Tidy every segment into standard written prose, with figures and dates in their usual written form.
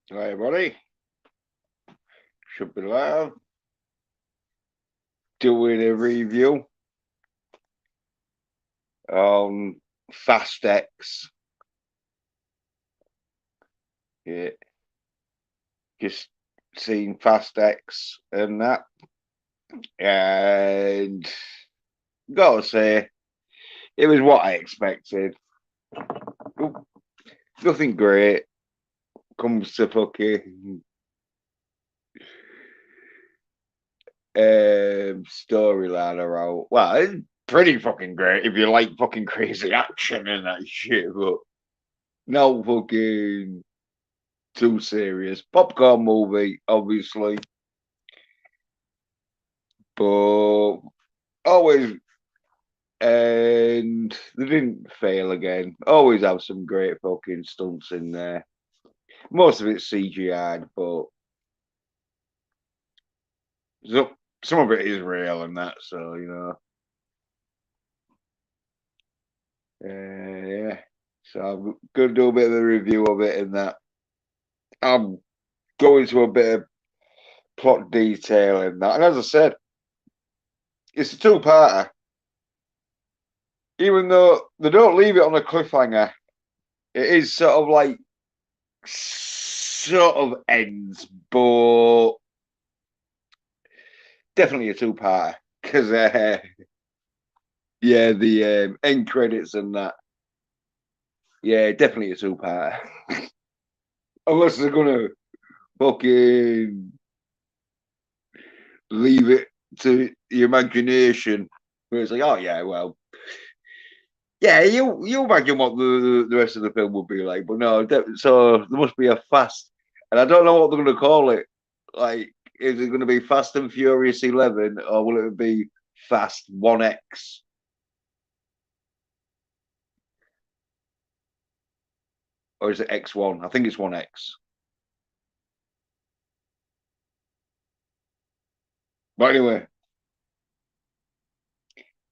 Hi, everybody. Should be live. Doing a review on Fast X. Yeah, just seen Fast X and that. And gotta say, it was what I expected. Nothing great comes to fucking storyline around. Well, it's pretty fucking great if you like fucking crazy action and that shit, but no fucking too serious. Popcorn movie, obviously, but always, and they didn't fail again. Always have some great fucking stunts in there. Most of it's CGI, but so, some of it is real and that. So yeah. So I'm gonna do a bit of a review of it and that. I'm going into a bit of plot detail and that. And as I said, it's a two-parter. Even though they don't leave it on a cliffhanger, it is sort of like sort of ends, but definitely a two-parter because yeah, the end credits and that. Yeah, definitely a two-parter. Unless they're gonna fucking leave it to the imagination, where it's like, oh yeah, well, yeah, you imagine what the rest of the film would be like, but no, so there must be a fast, and I don't know what they're gonna call it. Like, is it going to be Fast and Furious 11, or will it be Fast 1X? Or is it X1? I think it's 1X. But anyway,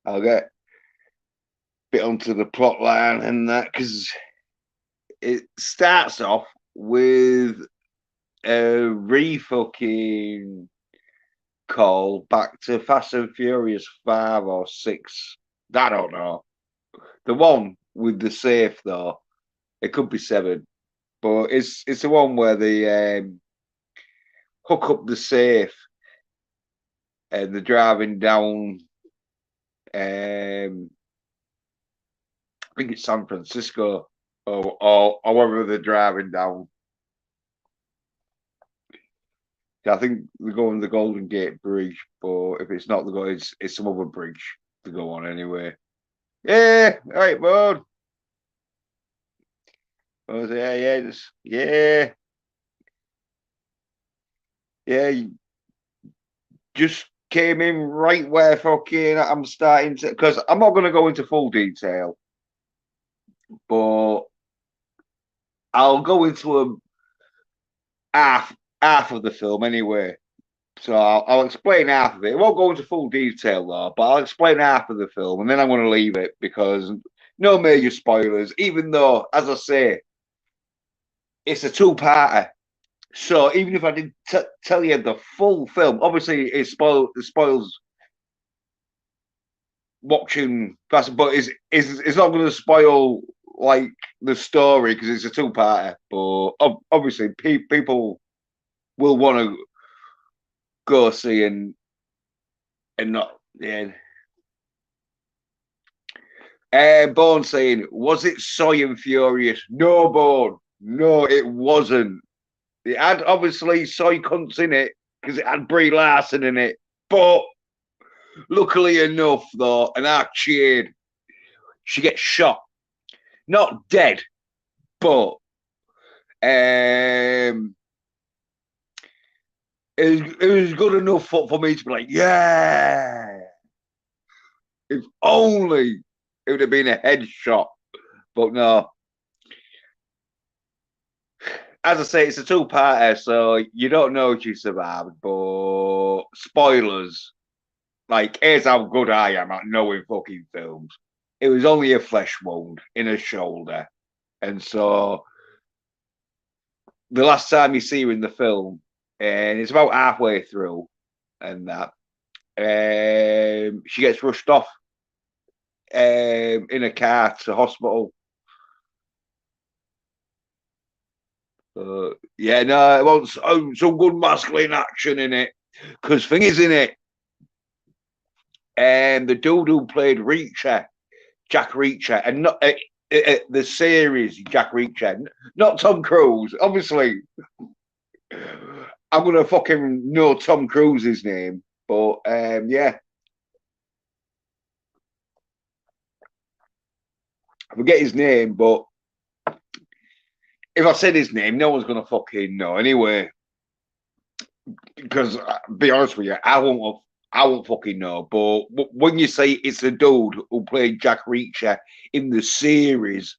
I'll get a bit onto the plot line and that because it starts off with a re-fucking call back to Fast and Furious 5 or 6. I don't know. The one with the safe, though, it could be 7. But it's the one where they hook up the safe and they're driving down. I think it's San Francisco, or wherever they're driving down. I think they're going the Golden Gate Bridge, but if it's not the go, it's some other bridge to go on anyway. Yeah, right, bud. I was yeah, yeah. You just came in right where fucking I'm starting to, because I'm not going to go into full detail, but I'll go into a half half of the film anyway. So I'll explain half of it. It won't go into full detail though, but I'll explain half of the film, and then I'm going to leave it because no major spoilers. Even though, as I say, it's a two-parter. So even if I didn't tell you the full film, obviously it spoils watching Fast, but it's not going to spoil like the story because it's a two-parter. But obviously, people will want to go see and not yeah. Bone saying, was it Soy and Furious? No, Bone. No, it wasn't. It had obviously soy cunts in it because it had Brie Larson in it. But luckily enough, though, and I cheered, she gets shot. Not dead, but it was good enough for me to be like, yeah. If only it would have been a headshot. But no, as I say, it's a two-parter, so you don't know if she survived. But spoilers, like here's how good I am at knowing fucking films. It was only a flesh wound in her shoulder, and so the last time you see her in the film, and it's about halfway through, and that she gets rushed off in a car to hospital. Yeah, no, it wants some good masculine action in it. Because thing is in it, the dude who played Reacher, Jack Reacher, and not the series Jack Reacher, not Tom Cruise. Obviously, I'm gonna fucking know Tom Cruise's name, but yeah, I forget his name. But if I said his name, no one's gonna fucking know anyway. Because be honest with you, I won't fucking know. But when you say it's the dude who played Jack Reacher in the series,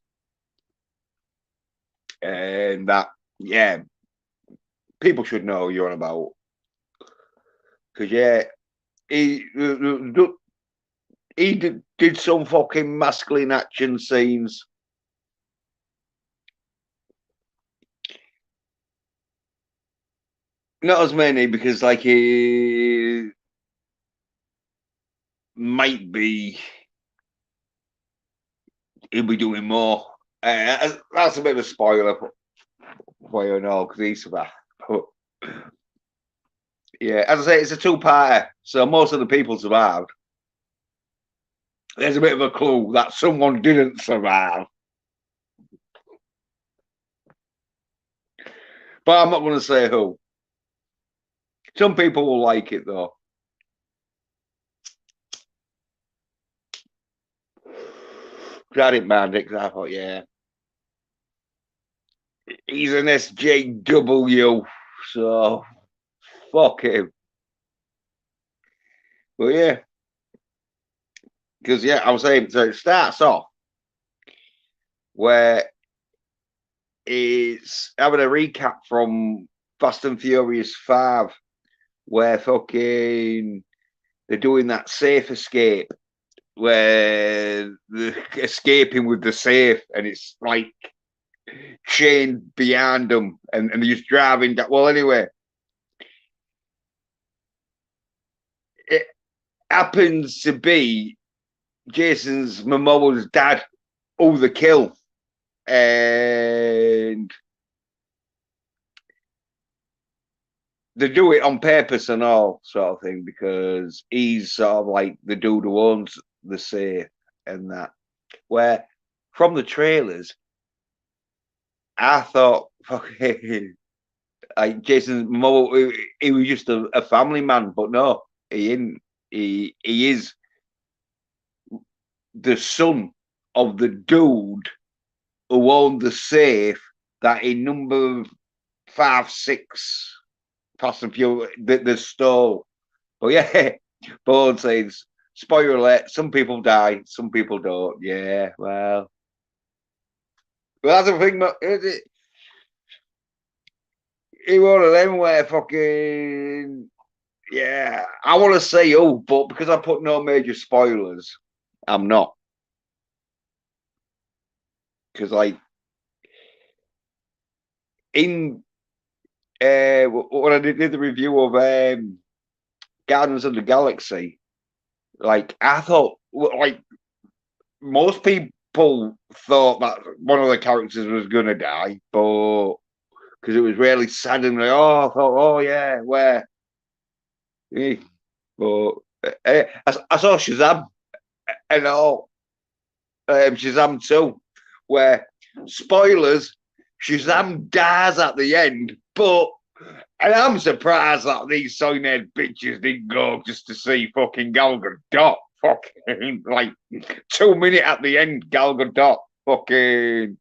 and that, yeah, people should know you're on about. Because yeah, he did some fucking masculine action scenes. Not as many because like he might be he'll be doing more. That's a bit of a spoiler for you know because he's that. But yeah, as I say, it's a two-parter, so most of the people survived. There's a bit of a clue that someone didn't survive, but I'm not going to say who. Some people will like it though. I didn't mind it because I thought, yeah, he's an SJW, so fuck him. But yeah, because yeah, I was saying, so it starts off where it's having a recap from Fast and Furious 5, where fucking they're doing that safe escape where they're escaping with the safe and it's like chained behind them and they're just driving that. Well, anyway, it happens to be Jason's Momoa's dad, oh, the kill. And they do it on purpose and all sort of thing because he's sort of like the dude who owns the safe and that. Where from the trailers, I thought, fucking, like Jason Momoa, he was just a family man, but no, he isn't. He is the son of the dude who owned the safe that in number 5, 6 Fast and Furious the stole. But yeah, Bourne says, spoiler alert, some people die, some people don't. Yeah, well, that's the thing. It one of them where fucking yeah. I want to say oh, but because I put no major spoilers, I'm not. Because like in when I did the review of Guardians of the Galaxy, like I thought, like most people thought that one of the characters was gonna die, but because it was really sad and like, oh, I thought, oh yeah, where? But I saw Shazam and all, Shazam 2, where spoilers, Shazam dies at the end, but and I'm surprised that these sign-head bitches didn't go just to see fucking Gal Gadot. Fucking like 2 minutes at the end, Gal Gadot fucking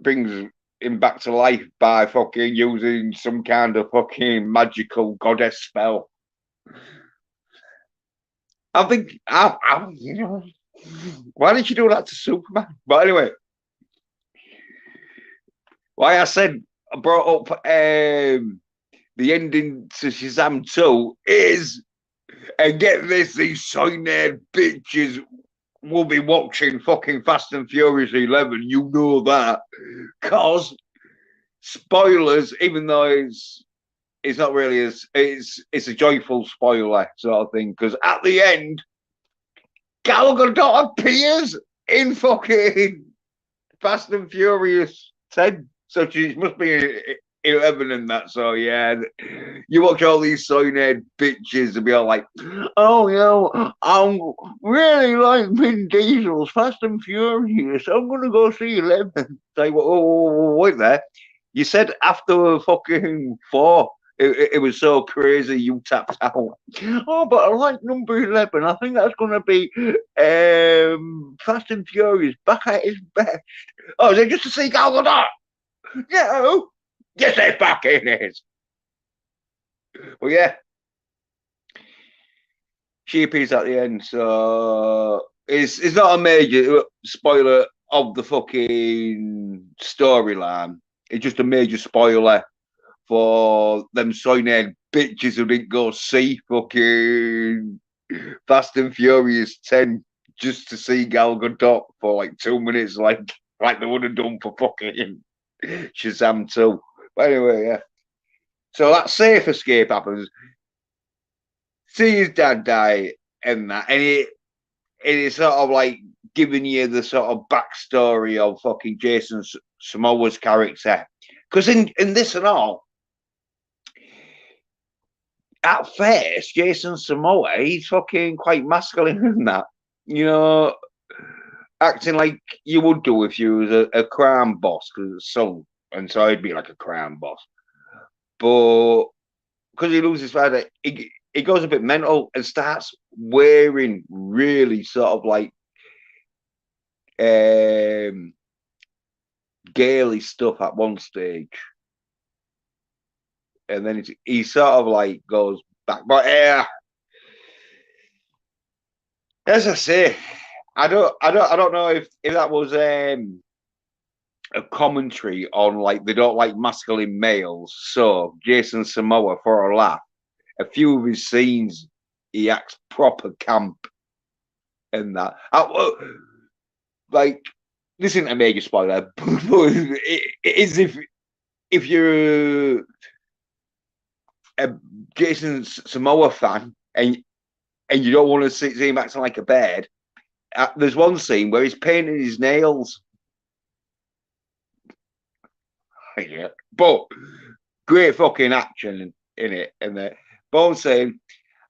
brings him back to life by fucking using some kind of fucking magical goddess spell. I think you know, why did you do that to Superman? But anyway, why I said I brought up the ending to Shazam 2 is, and get this, these sign-head bitches will be watching fucking Fast and Furious 11. You know that, cause spoilers, even though it's not really as it's a joyful spoiler sort of thing. Because at the end, Gal Gadot appears in fucking Fast and Furious 10. So she must be 11 and that. So yeah, you watch all these soy-head bitches and be all like, oh, I really like Vin Diesel's Fast and Furious. I'm going to go see 11. Say, wait there. You said after fucking 4, it was so crazy you tapped out. Oh, but I like number 11. I think that's going to be Fast and Furious back at his best. Oh, is it just to see Gal Gadot? No. Yes, they're back in it. Well, yeah. She appears at the end, so it's not a major spoiler of the fucking storyline. It's just a major spoiler for them soy-head bitches who didn't go see fucking Fast and Furious 10 just to see Gal Gadot for like 2 minutes, like they would have done for fucking Shazam 2. But anyway, yeah. So that safe escape happens. See his dad die and that, and it's sort of like giving you the sort of backstory of fucking Jason Momoa's character. Because in this and all, at first, Jason Momoa, he's fucking quite masculine in that. You know, acting like you would do if you was a crime boss, because it's son, and so he'd be like a crime boss. But because he loses his father, he goes a bit mental and starts wearing really sort of like gaily stuff at one stage, and then he sort of like goes back. But yeah, as I say, I don't know if that was a commentary on like they don't like masculine males. So Jason Momoa, for a laugh, a few of his scenes he acts proper camp in that. Like this isn't a major spoiler, but it is if you're a Jason Momoa fan and you don't want to see him acting like a bird, there's one scene where he's painting his nails. Yeah, but great fucking action in it. And the Bone saying,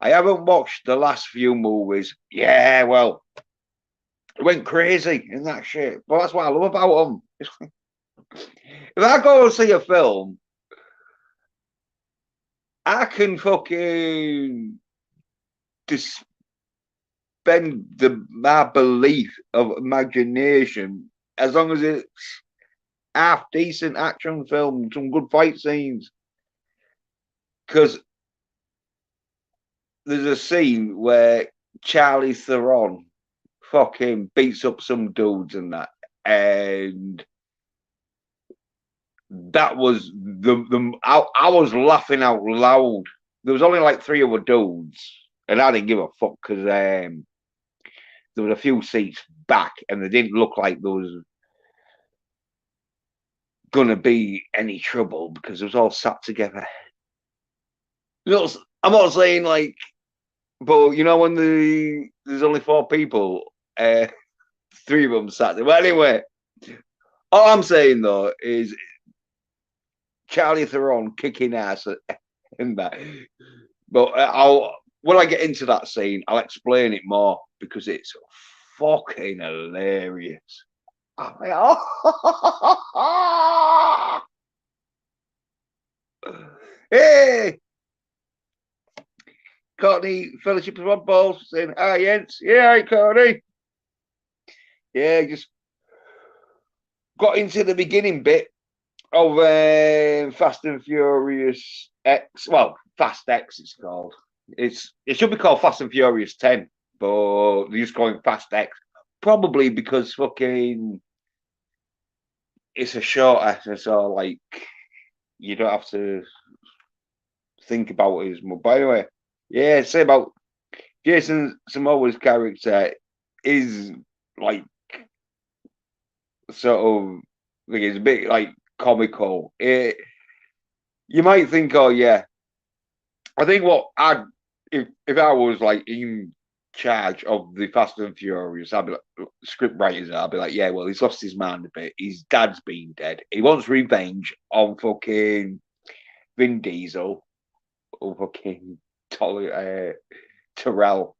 I haven't watched the last few movies. Yeah, well, it went crazy in that shit. But that's what I love about them. If I go and see a film, I can fucking suspend my belief of imagination as long as it's half decent action film, some good fight scenes. Because there's a scene where Charlie Theron fucking beats up some dudes and that, and that was I was laughing out loud. There was only like 3 other dudes, and I didn't give a fuck because there was a few seats back, and they didn't look like there was gonna be any trouble because it was all sat together. I'm not saying like, but you know when there's only 4 people, 3 of them sat there. Well, anyway, all I'm saying though is Charlie Theron kicking ass in that. But when I get into that scene, I'll explain it more because it's fucking hilarious. I'm like, oh. Hey, Courtney Fellowship of Rod Balls saying, hi, Jens. Yeah, hi, Courtney. Yeah, just got into the beginning bit of Fast and Furious X. Well, Fast X, it's called. It should be called Fast and Furious 10, but they're just calling Fast X. Probably because fucking it's a shorter, so like you don't have to think about it as much. But anyway, yeah, say about Jason Momoa's character. is like sort of thing. It's a bit like comical. You might think, oh yeah, I think what I'd if I was like in charge of the Fast and Furious, I'd be like script writers. I'd be like, yeah, well, he's lost his mind a bit. His dad's been dead. He wants revenge on fucking Vin Diesel or fucking Terrell.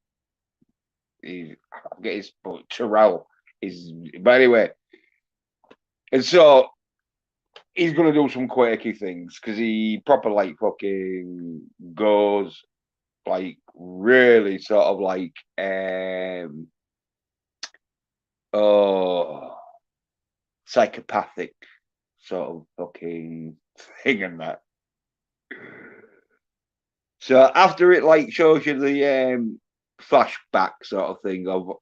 I get his but Terrell is. But anyway, and so he's gonna do some quirky things because he proper like fucking goes like really sort of like oh psychopathic sort of fucking thing and that. So after it like shows you the flashback sort of thing of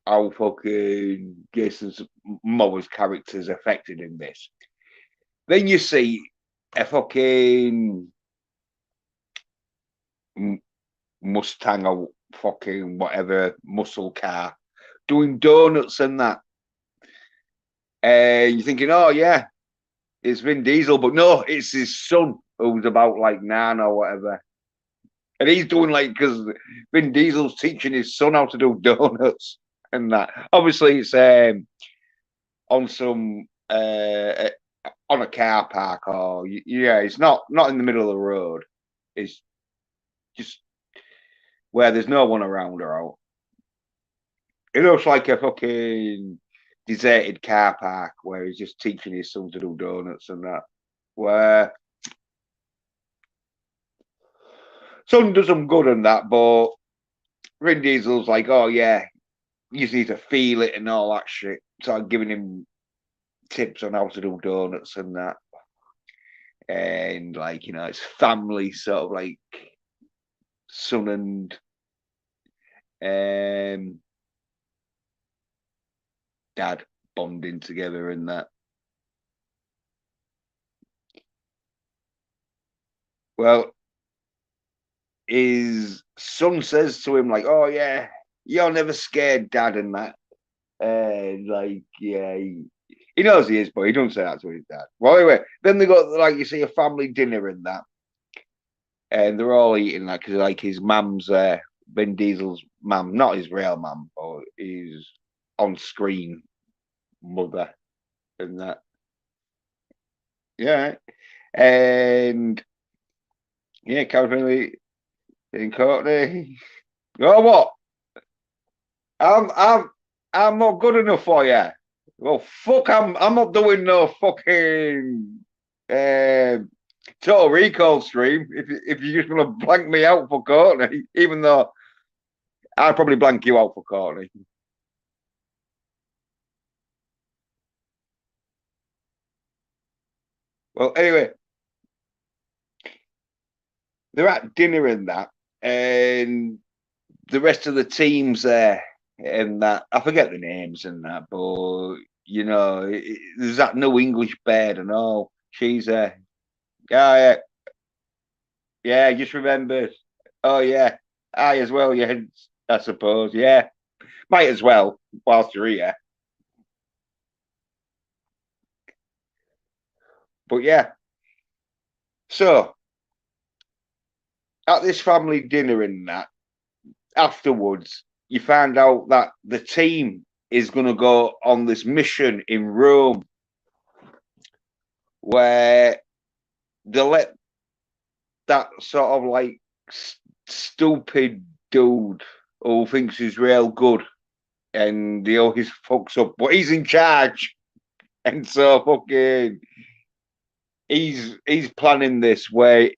how fucking Jason Momoa's character's affected in this, then you see a fucking Mustang or fucking whatever muscle car doing donuts and that. And you're thinking, oh yeah, it's Vin Diesel, but no, it's his son who's about like 9 or whatever. And he's doing like because Vin Diesel's teaching his son how to do donuts and that. Obviously, it's on some on a car park or yeah, it's not in the middle of the road. It's just where there's no one around or out. It looks like a fucking deserted car park where he's just teaching his son to do donuts and that. Where son does some good and that, but Vin Diesel's like, oh yeah, you just need to feel it and all that shit. So I'm giving him tips on how to do donuts and that. And like, it's family sort of like son and dad bonding together and that. Well, his son says to him like, "Oh yeah, you're never scared, Dad," and that. And like, yeah, he knows he is, but he don't say that to his dad. Well, anyway, then they got like you see a family dinner and that, and they're all eating that because like his mum's Vin Diesel's mum, not his real mum, but his on-screen mother and that. Yeah, and yeah, Calvin in Courtney. Oh, what? I'm I'm I'm not good enough for you. Well, fuck, I'm not doing no fucking um Total Recall stream if you just want to blank me out for Courtney, even though I'd probably blank you out for Courtney. Well, anyway, they're at dinner and that, and the rest of the teams there and that. I forget the names and that, but there's that no English bed and all. She's yeah, yeah, just remembered. Oh yeah, I as well. Yeah, I suppose. Yeah, might as well whilst you're here. But yeah, so at this family dinner and that afterwards, you find out that the team is going to go on this mission in Rome where they let that sort of like stupid dude who thinks he's real good and he always fucks up, but he's in charge. And so fucking he's planning this where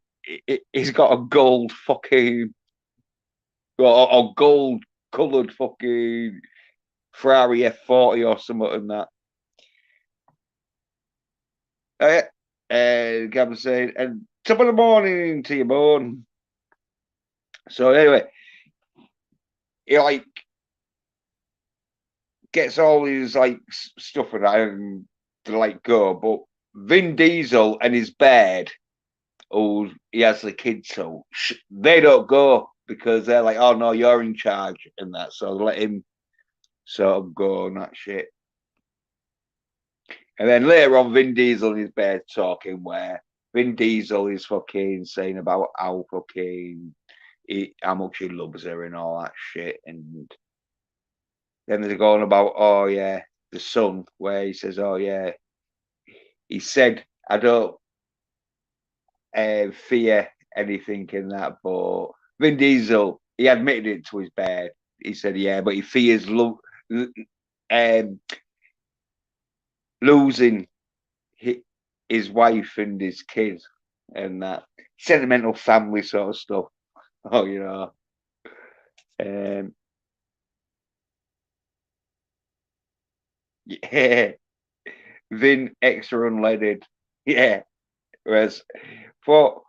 he's got a gold fucking or gold coloured fucking Ferrari F40 or something and that. Gavin saying, and top of the morning to you, bone. So anyway, he like gets all his like stuff and that and to like go, but Vin Diesel and his bed, who he has the kids, so they don't go because they're like, oh no, you're in charge and that. So let him sort of go on that shit. And then later on, Vin Diesel is there talking where Vin Diesel is fucking saying about how fucking how much he loves her and all that shit. And then they're going about, oh yeah, the son, where he says, oh yeah, he said, I don't fear anything in that, but Vin Diesel, he admitted it to his bear. He said, yeah, but he fears losing his wife and his kids and that sentimental family sort of stuff. Oh, you know. Yeah, Vin extra unleaded. Yeah, whereas for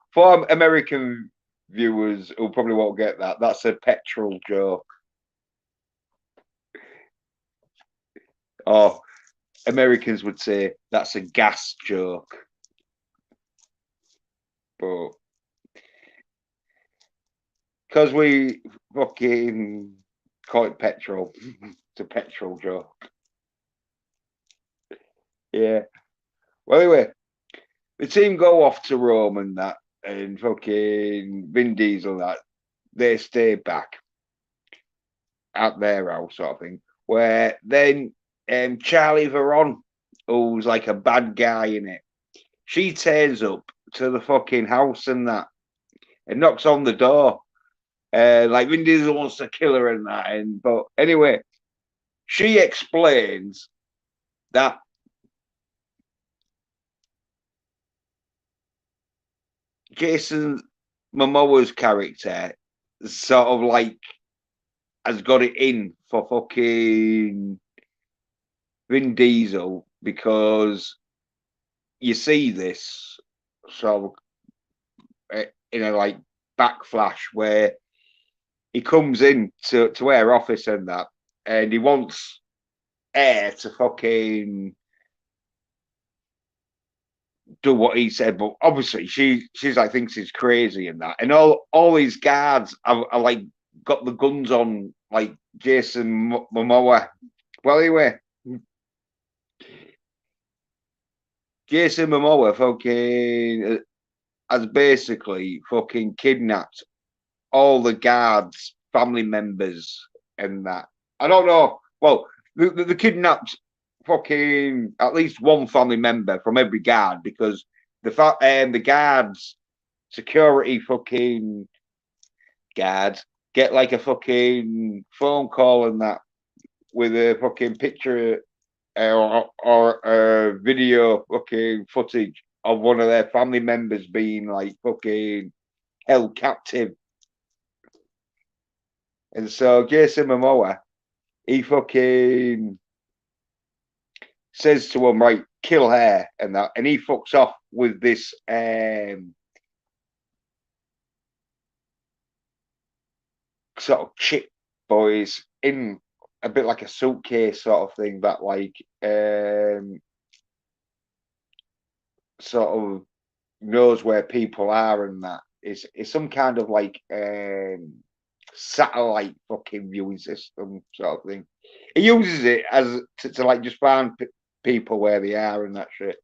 American viewers who probably won't get that, that's a petrol joke. Or Americans would say that's a gas joke. But because we fucking call it petrol, it's a petrol joke. Yeah. Well, anyway, the team go off to Rome and that, and fucking Vin Diesel that they stay back at their house, sort of thing. Where then Charlie Veron, who's like a bad guy in it, she turns up to the fucking house and that, and knocks on the door. Like Vin Diesel wants to kill her and that, and but anyway, she explains that Jason Momoa's character sort of like has got it in for fucking Vin Diesel because you see this sort of in a like backflash where he comes in to her office and that, and he wants Air to fucking do what he said, but obviously she's like thinks he's crazy and that, and all these guards are like got the guns on like Jason Momoa. Well, anyway, Jason Momoa fucking has basically fucking kidnapped all the guards, family members, and that. I don't know. Well, the kidnapped fucking at least one family member from every guard because the guards, security fucking guards, get like a fucking phone call and that with a fucking picture or video fucking footage of one of their family members being like fucking held captive. And so Jason Momoa, he fucking says to him, right, kill her and that, and he fucks off with this sort of chip boys in a bit like a suitcase sort of thing that like sort of knows where people are and that. It's some kind of like satellite fucking viewing system sort of thing. He uses it as to like just find people where they are and that shit.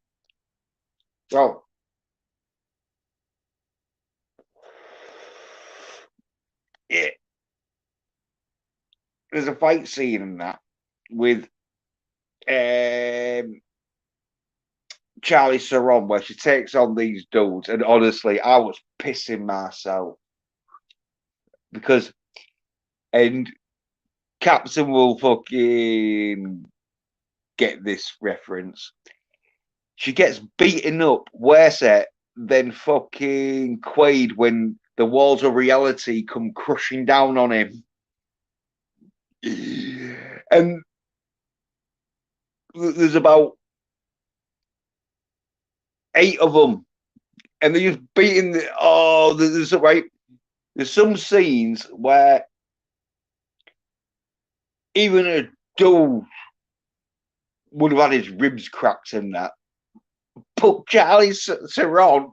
Well, yeah, there's a fight scene in that with um, Charlie Theron where she takes on these dudes, and honestly, I was pissing myself because and Captain will fucking get this reference. She gets beaten up worse than fucking Quaid when the walls of reality come crushing down on him. And there's about 8 of them, and they're just beating the. Oh, there's right. There's some scenes where even a dude would have had his ribs cracked in that. But Charlie Theron,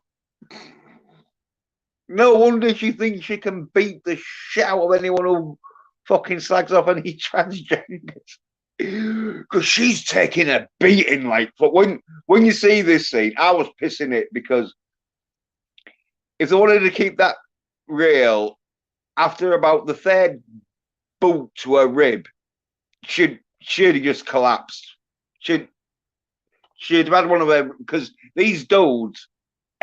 no wonder she thinks she can beat the shit out of anyone who fucking slags off any transgenders. because she's taking a beating. Like, but when you see this scene, I was pissing it because if they wanted to keep that real, after about the third boot to her rib, she'd have just collapsed. She'd have had one of them because these dudes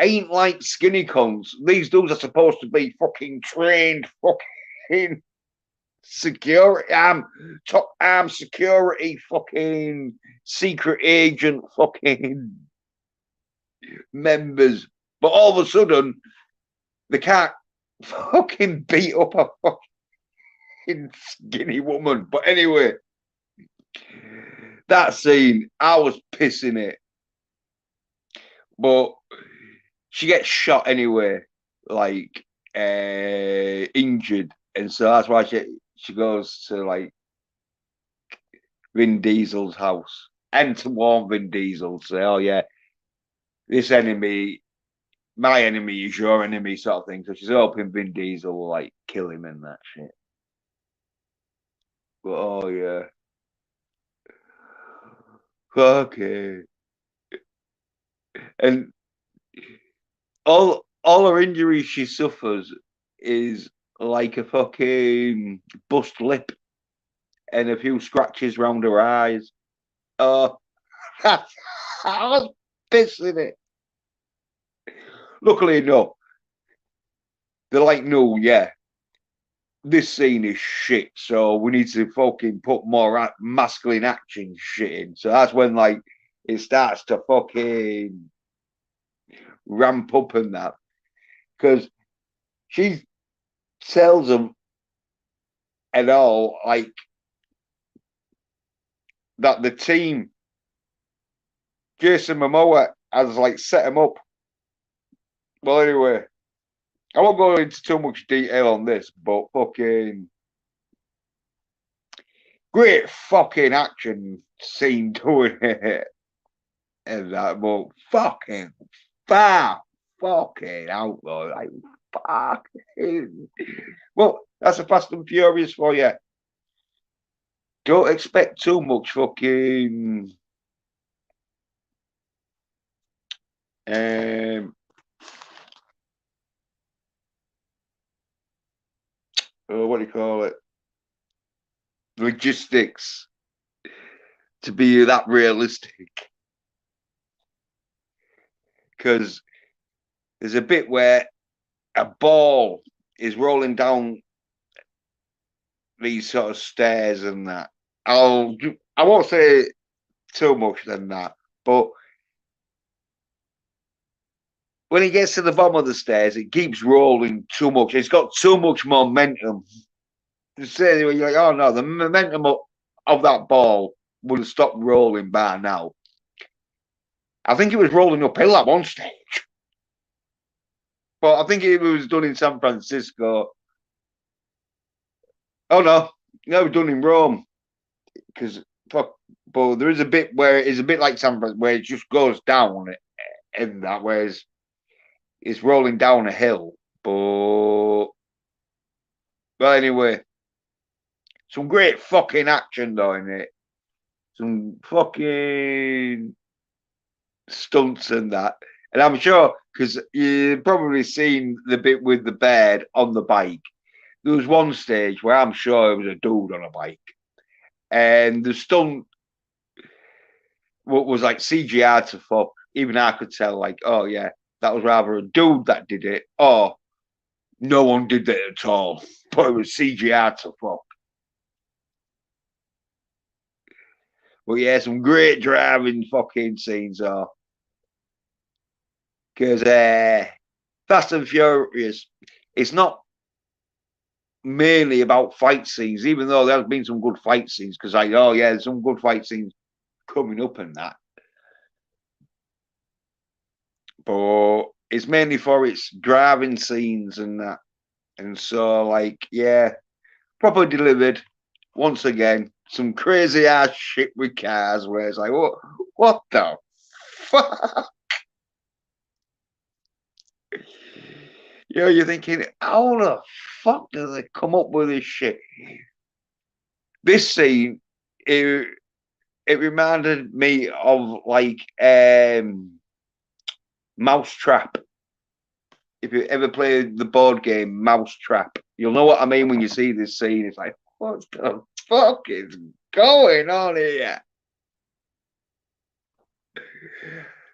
ain't like skinny cons. These dudes are supposed to be fucking trained, fucking security, top arm security, fucking secret agent, fucking members. But all of a sudden, they can't fucking beat up a fucking skinny woman. But anyway, that scene, I was pissing it. But she gets shot anyway, like injured, and so that's why she goes to like Vin Diesel's house and to warn Vin Diesel, say, "Oh yeah, this enemy, my enemy is your enemy," sort of thing. So she's hoping Vin Diesel will like kill him and that shit. But oh yeah, okay, and all her injuries she suffers is like a fucking bust lip and a few scratches round her eyes. Oh, I was pissing it. Luckily, no. They're like, no, yeah, this scene is shit, so we need to fucking put more masculine action shit in. So that's when, like, it starts to fucking ramp up and that. Because she tells them and all, like, that the team, Jason Momoa, has, like, set them up. Well, anyway, I won't go into too much detail on this, but fucking great fucking action scene doing it. And that, but fucking far fucking out though, like fucking. Well, that's a Fast and Furious for you. Don't expect too much fucking. Um, what do you call it? Logistics to be that realistic. Because there's a bit where a ball is rolling down these sort of stairs and that. I won't say too much than that, but when he gets to the bottom of the stairs, it keeps rolling too much. It's got too much momentum. To say you're like, oh no, the momentum of that ball would have stopped rolling by now. I think it was rolling uphill at one stage. But I think it was done in San Francisco. Oh no, it was done in Rome. Because but there is a bit where it's a bit like San Francisco, where it just goes down and that, whereas it's rolling down a hill. But well, anyway, some great fucking action though in it. Some fucking stunts and that. And I'm sure because you've probably seen the bit with the bird on the bike. There was one stage where I'm sure it was a dude on a bike, and the stunt what was like CGI to fuck. Even I could tell, like, oh yeah, that was rather a dude that did it, or no one did that at all, but it was CGI to fuck. But yeah, some great driving fucking scenes are because Fast and Furious, it's not mainly about fight scenes, even though there's been some good fight scenes. Because like, oh yeah, there's some good fight scenes coming up and that, but it's mainly for its driving scenes and that. And so, like, yeah, proper delivered once again. Some crazy ass shit with cars where it's like, what the fuck? You know, you're thinking, how the fuck do they come up with this shit? This scene, it reminded me of like Mousetrap. If you ever played the board game Mousetrap, you'll know what I mean when you see this scene. It's like, what the fuck is going on here?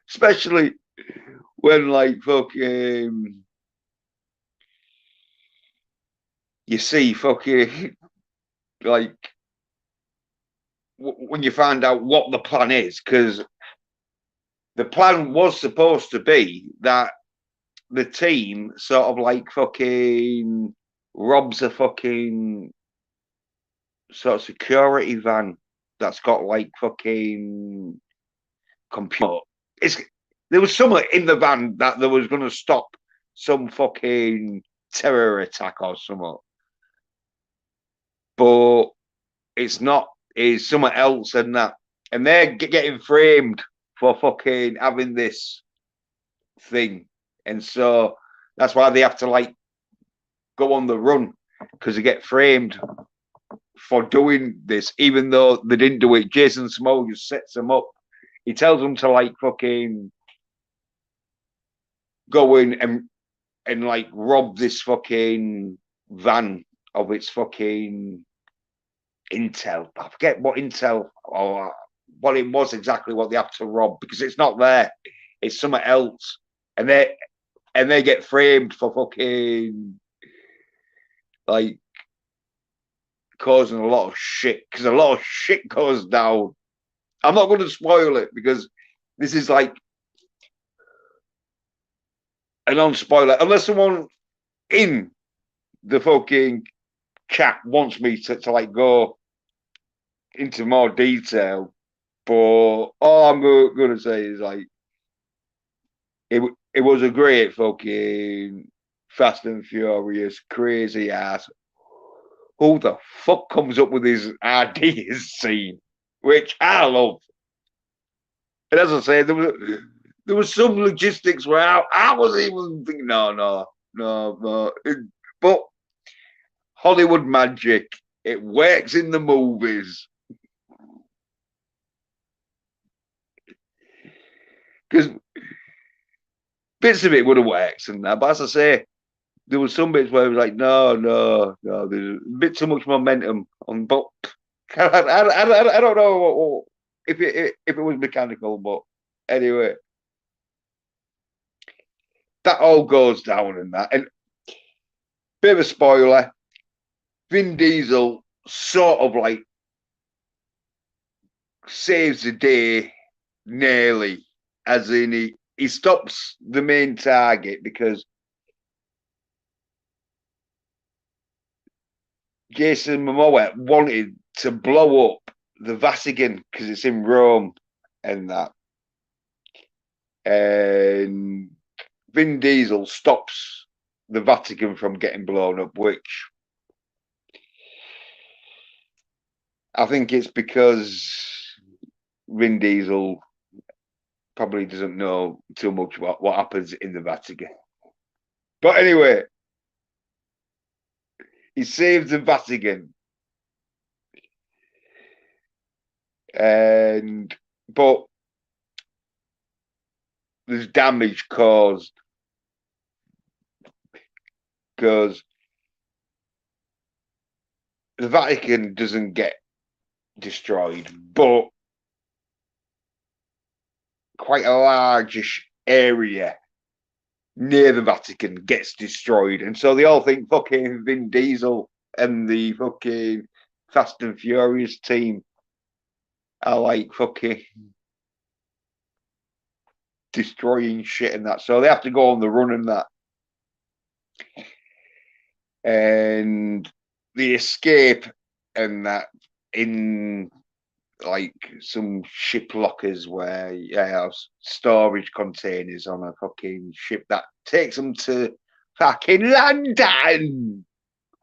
Especially when like fucking you see fucking like when you find out what the plan is, because the plan was supposed to be that the team sort of like fucking robs a fucking sort of security van that's got like fucking computer. It's there was something in the van that there was going to stop some fucking terror attack or something, but it's not. It's something else and that, and they're getting framed for fucking having this thing, and so that's why they have to like go on the run because they get framed for doing this, even though they didn't do it. Jason Small just sets them up. He tells them to like fucking go in and like rob this fucking van of its fucking intel. I forget what intel or what it was exactly what they have to rob because it's not there. It's something else. And they get framed for fucking like causing a lot of shit because a lot of shit goes down. I'm not going to spoil it because this is like a non-spoiler unless someone in the fucking chat wants me to like go into more detail. But all I'm going to say is like it was a great fucking Fast and Furious crazy ass. Who the fuck comes up with his ideas scene, which I love. And as I say, there was some logistics where I was even thinking, no. But Hollywood magic, it works in the movies. Because bits of it would have worked and that, but as I say, there was some bits where it was like, no, there's a bit too much momentum on. But I don't know if it was mechanical, but anyway, that all goes down in that. And bit of a spoiler, Vin Diesel sort of like saves the day nearly, as in he stops the main target because Jason Momoa wanted to blow up the Vatican because it's in Rome and that. And Vin Diesel stops the Vatican from getting blown up, which I think it's because Vin Diesel probably doesn't know too much about what happens in the Vatican. But anyway, he saves the Vatican. But there's damage caused because the Vatican doesn't get destroyed, but quite a large area near the Vatican gets destroyed. And so they all think fucking Vin Diesel and the fucking Fast and Furious team are like fucking destroying shit and that. So they have to go on the run and that. And the escape and that in like some ship lockers where storage containers on a fucking ship that takes them to fucking London.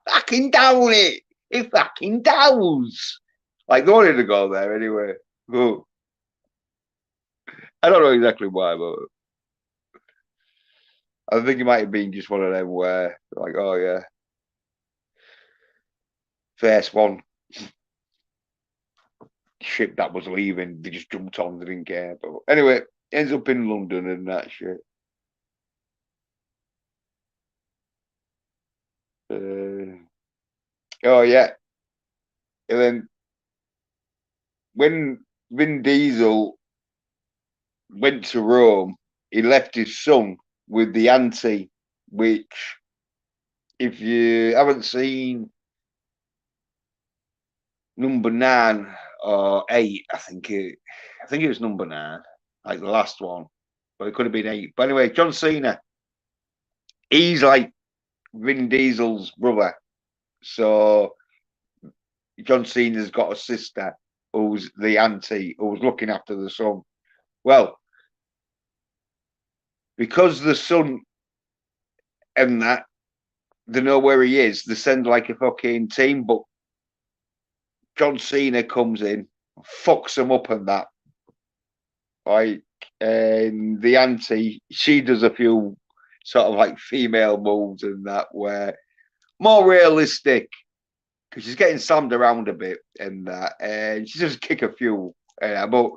Fucking down it. It fucking dows. Like they wanted to go there anyway. But I don't know exactly why, but I think it might have been just one of them where like, oh yeah, first one. ship that was leaving. They just jumped on, they didn't care. But anyway, ends up in London and that shit. Oh yeah, and then when Vin Diesel went to Rome, he left his son with the auntie, which, if you haven't seen number 9 or 8, I think it was number 9, like the last one, but it could have been 8. But anyway, John Cena, he's like Vin Diesel's brother. So John Cena's got a sister who's the auntie who's looking after the son. Well, because the son and that they know where he is, they send like a fucking team, but John Cena comes in, fucks them up and that. Like, and the auntie, she does a few sort of like female moves and that, where more realistic, because she's getting slammed around a bit and that, and she just kick a few. But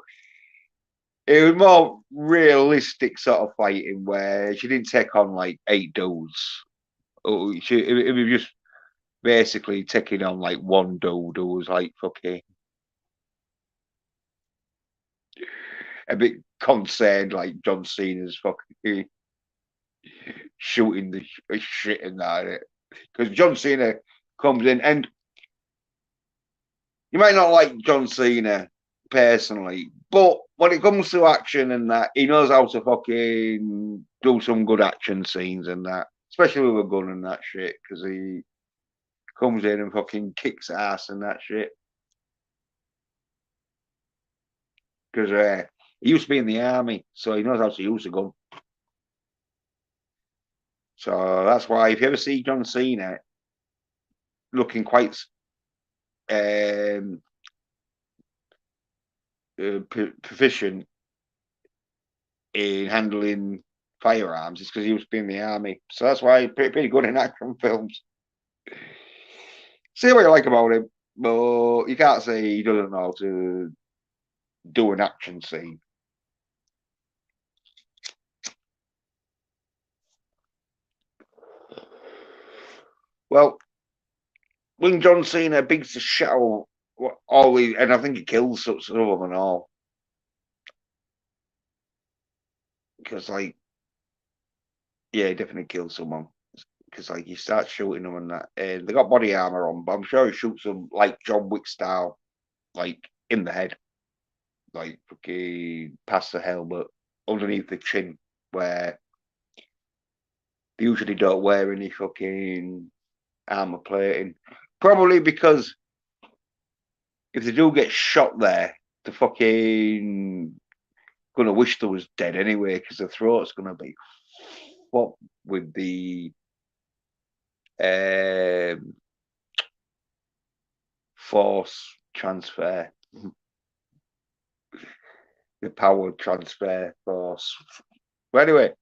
it was more realistic sort of fighting where she didn't take on like 8 dudes. Oh, it was just basically taking on like one dude who was like fucking a bit concerned, like John Cena's fucking shooting the shit in that. Because John Cena comes in, and you might not like John Cena personally, but when it comes to action and that, he knows how to fucking do some good action scenes and that, especially with a gun and that shit, because he comes in and fucking kicks ass and that shit. Because he used to be in the army, so he knows how to use a gun. So that's why if you ever see John Cena looking quite um, proficient in handling firearms, it's because he used to be in the army. So that's why he's pretty good in action films. See what you like about him, but you can't say he doesn't know how to do an action scene. Well, when John Cena beats the shit out all and I think he kills some of them and all. Because like, yeah, he definitely kills someone. Because like he starts shooting them and that, and they got body armor on, but I'm sure he shoots them like John Wick style, like in the head, like fucking past the helmet, underneath the chin, where they usually don't wear any fucking armor plating. Probably because if they do get shot there, the fucking gonna wish they was dead anyway, because the throat's gonna be what with the um, force transfer, the power transfer force. But anyway,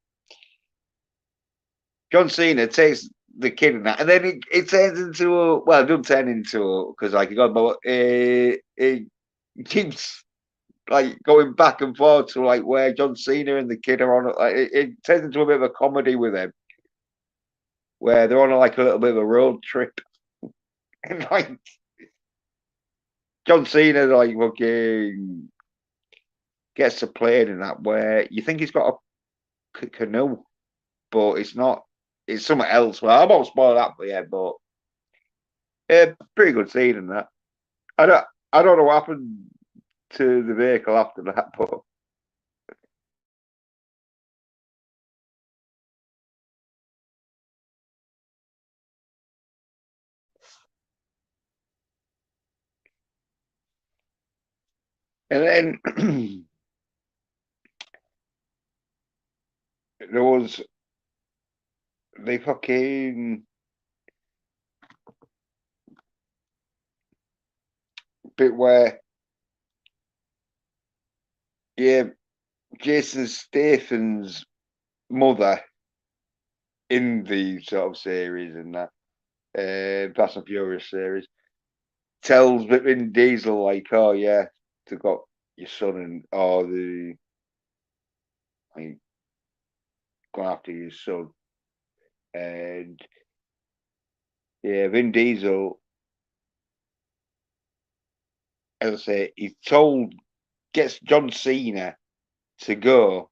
John Cena takes the kid in that, and then it turns into a well, it doesn't turn into a because like he got, but it keeps like going back and forth to like where John Cena and the kid are on. Like it turns into a bit of a comedy with them, where they're on like a little bit of a road trip, and like John Cena like fucking gets a plane in that where you think he's got a canoe, but it's not. It's something else. Well, I won't spoil that for you, but pretty good scene in that. I don't. I don't know what happened to the vehicle after that, but and then there was the fucking bit where yeah, Jason Statham's mother in the sort of series and that Fast and Furious series tells Vin Diesel like, oh yeah, they got your son and or the like going after your son, and yeah, Vin Diesel, as I say, he told gets John Cena to go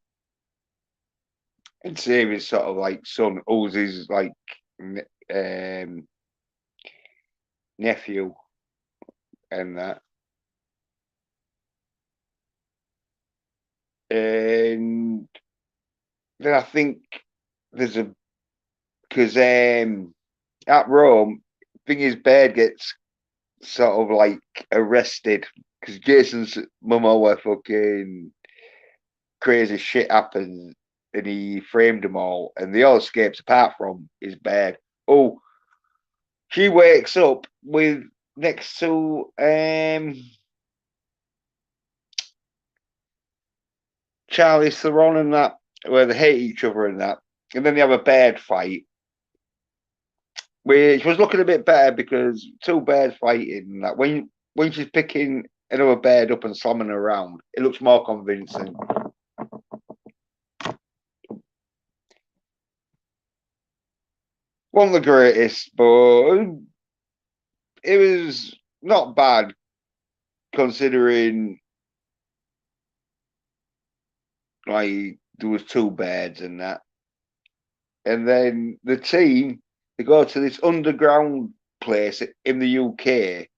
and save his sort of like son, who's his like nephew and that. And then I think there's a because at Rome, thing is, Baird gets sort of like arrested because Jason's Momoa fucking crazy shit happens and he framed them all and they all escapes apart from his Baird. Oh, she wakes up with next to Charlie Theron and that, where they hate each other and that. And then they have a Baird fight, which was looking a bit better because two bears fighting and that when she's picking another Baird up and slamming her around, it looks more convincing. One of the greatest, but it was not bad considering like there was two Bairds and that. And then the team they go to this underground place in the UK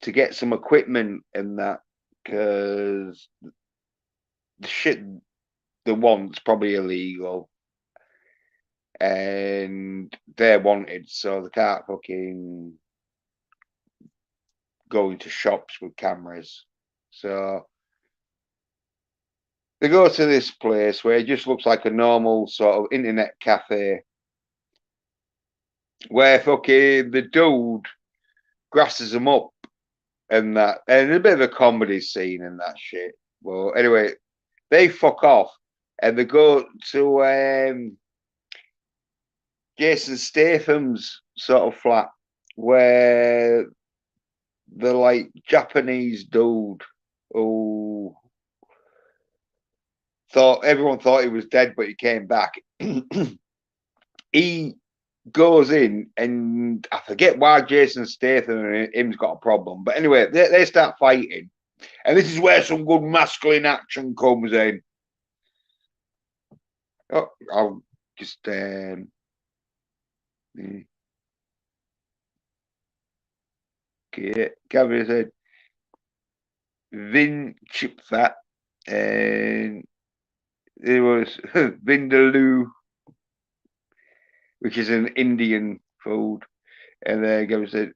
to get some equipment and that because the shit they want's probably illegal and they're wanted, so they can't fucking go into shops with cameras. So they go to this place where it just looks like a normal sort of internet cafe where fucking the dude grasses them up and that, and a bit of a comedy scene and that shit. Well, anyway, they fuck off and they go to Jason Statham's sort of flat where the like Japanese dude who thought everyone thought he was dead, but he came back. He goes in, and I forget why Jason Statham and him's got a problem, but anyway, they start fighting, and this is where some good masculine action comes in. Oh, I'll just okay, Gavin said Vin Chip Fat, and it was Vindaloo, which is an Indian food. And then Gavin said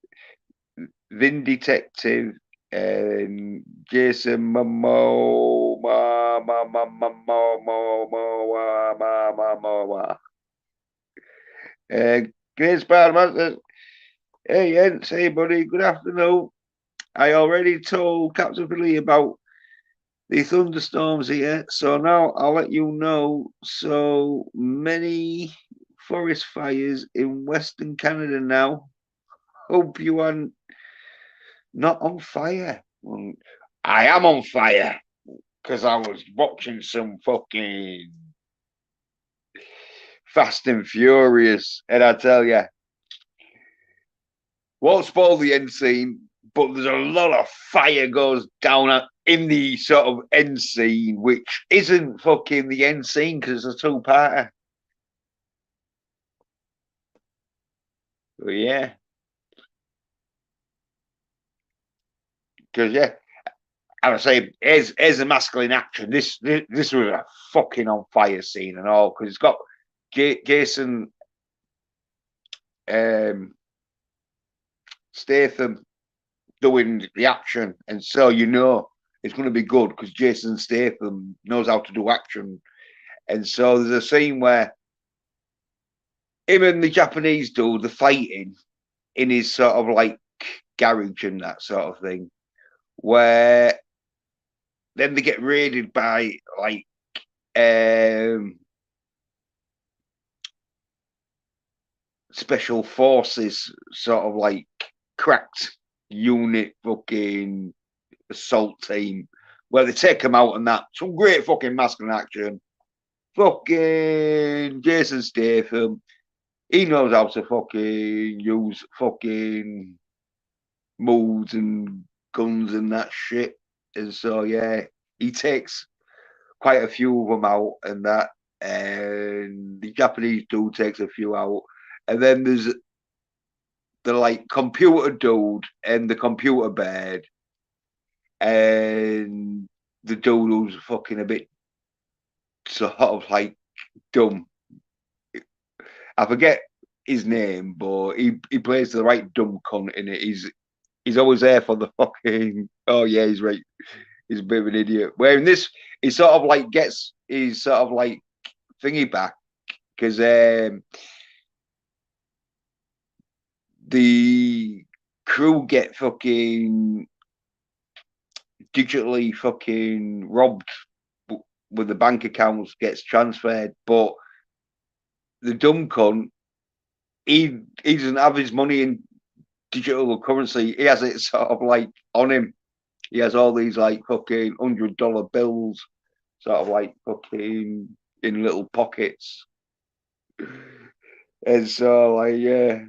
Vin Detective and Jason Momoa, Great Spider-Man says, hey, Jens, hey, buddy, good afternoon. I already told Captain Billy about the thunderstorms here, so now I'll let you know. So many forest fires in Western Canada now. Hope you are not on fire. Well, I am on fire because I was watching some fucking Fast and Furious, and I tell you, won't spoil the end scene, but there's a lot of fire goes down in the sort of end scene, which isn't fucking the end scene because it's a two-parter. But yeah, because yeah, I would say as a masculine action, this was a fucking on fire scene and all because it's got Jason Statham doing the action, and so you know it's going to be good because Jason Statham knows how to do action. And so there's a scene where him and the Japanese dude are fighting in his sort of like garage and that sort of thing, where then they get raided by like special forces, sort of like cracked unit fucking assault team. Well, they take him out and that. Some great fucking masculine action. Fucking Jason Statham. He knows how to fucking use fucking moves and guns and that shit. And so, yeah, he takes quite a few of them out and that. And the Japanese dude takes a few out. And then there's the like computer dude and the computer bird. And the dude who's fucking a bit sort of like dumb. I forget his name, but he plays the right dumb cunt in it. He's always there for the fucking. Oh yeah, he's right. He's a bit of an idiot. Where in this, he sort of like gets his sort of like thingy back because the crew get fucking digitally fucking robbed with the bank accounts gets transferred, but the dumb cunt he doesn't have his money in digital currency. He has it sort of like on him. He has all these like fucking $100 bills, sort of like fucking in little pockets. And so like yeah,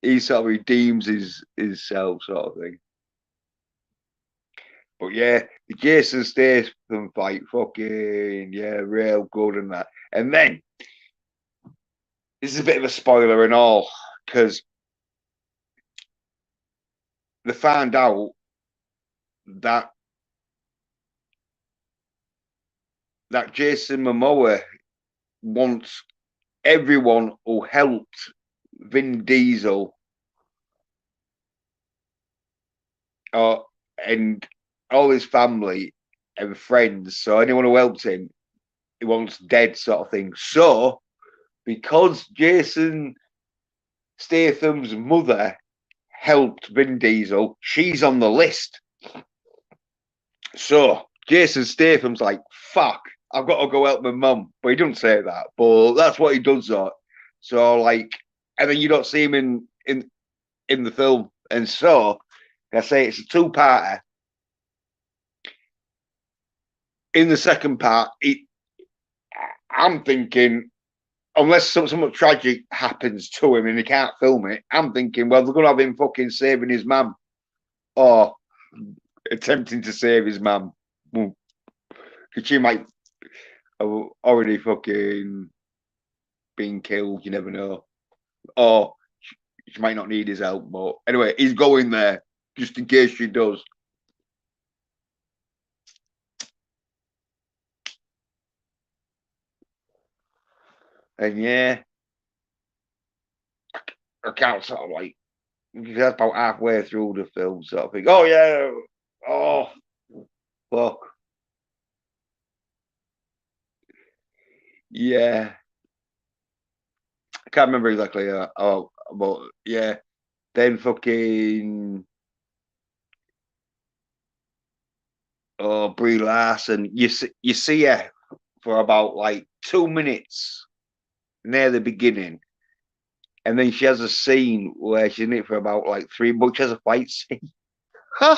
he sort of redeems his self sort of thing. But yeah, the Jason Statham fight, fucking yeah, real good and that. And then this is a bit of a spoiler and all because they found out that Jason Momoa wants everyone who helped Vin Diesel and all his family and friends. So anyone who helped him, he wants dead, sort of thing. So because Jason Statham's mother helped Vin Diesel, she's on the list. So Jason Statham's like, fuck, I've got to go help my mum. But he doesn't say that. But that's what he does. So like, and then you don't see him in the film. And so I say it's a two-parter. In the second part, I'm thinking, unless something tragic happens to him and he can't film it, I'm thinking, well, they're going to have him fucking saving his mum or attempting to save his mum. Because she might have already fucking been killed, you never know. Or she might not need his help, but anyway, he's going there just in case she does. And yeah, I can't sort of like, that's about halfway through the film, sort of thing. Oh yeah, oh fuck, yeah. I can't remember exactly. Oh, but yeah, then fucking Brie Larson. You see her for about like 2 minutes near the beginning, and then she has a scene where she's in it for about like three. But she has a fight scene. A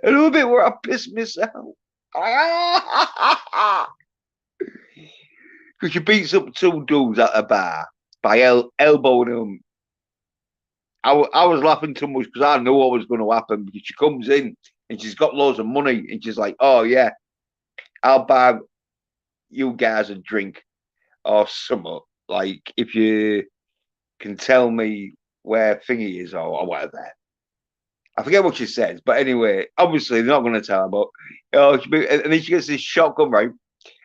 little bit where I pissed myself. Because she beats up two dudes at a bar by elbowing them. I was laughing too much because I knew what was going to happen because she comes in and she's got loads of money and she's like, oh, yeah, I'll buy you guys a drink or something. Like, if you can tell me where Thingy is or whatever. I forget what she says, but anyway, obviously they're not going to tell her. But and then she gets this shotgun, right?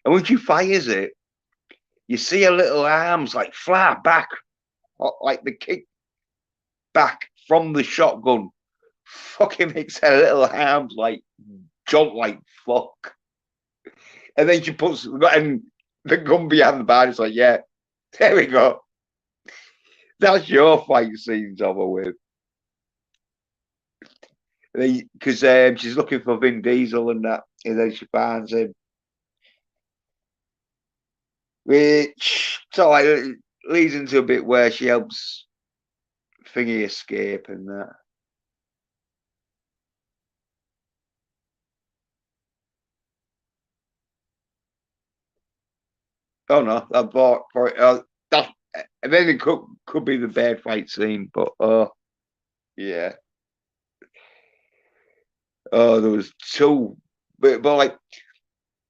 And when she fires it, you see her little arms like fly back, like the kick back from the shotgun. Fucking makes her little arms like jump like fuck. And then she puts and the gun behind the bar. It's like, yeah, there we go. That's your fight scenes over with. Because she's looking for Vin Diesel and that, and then she finds him. Which so like leads into a bit where she helps thingy escape and that. Oh no, that bought for it. That and then it could be the bad fight scene, but yeah. Oh, there was two, but like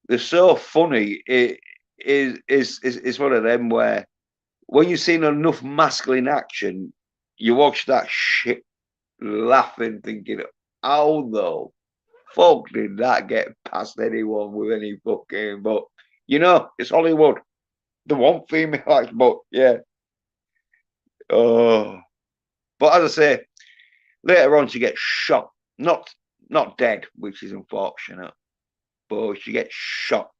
they're so funny. It is one of them where when you've seen enough masculine action, you watch that shit laughing, thinking, how the fuck did that get past anyone with any fucking? But you know, it's Hollywood. The one female act, but yeah. Oh, but as I say, later on she gets shot, not dead, which is unfortunate, but she gets shot.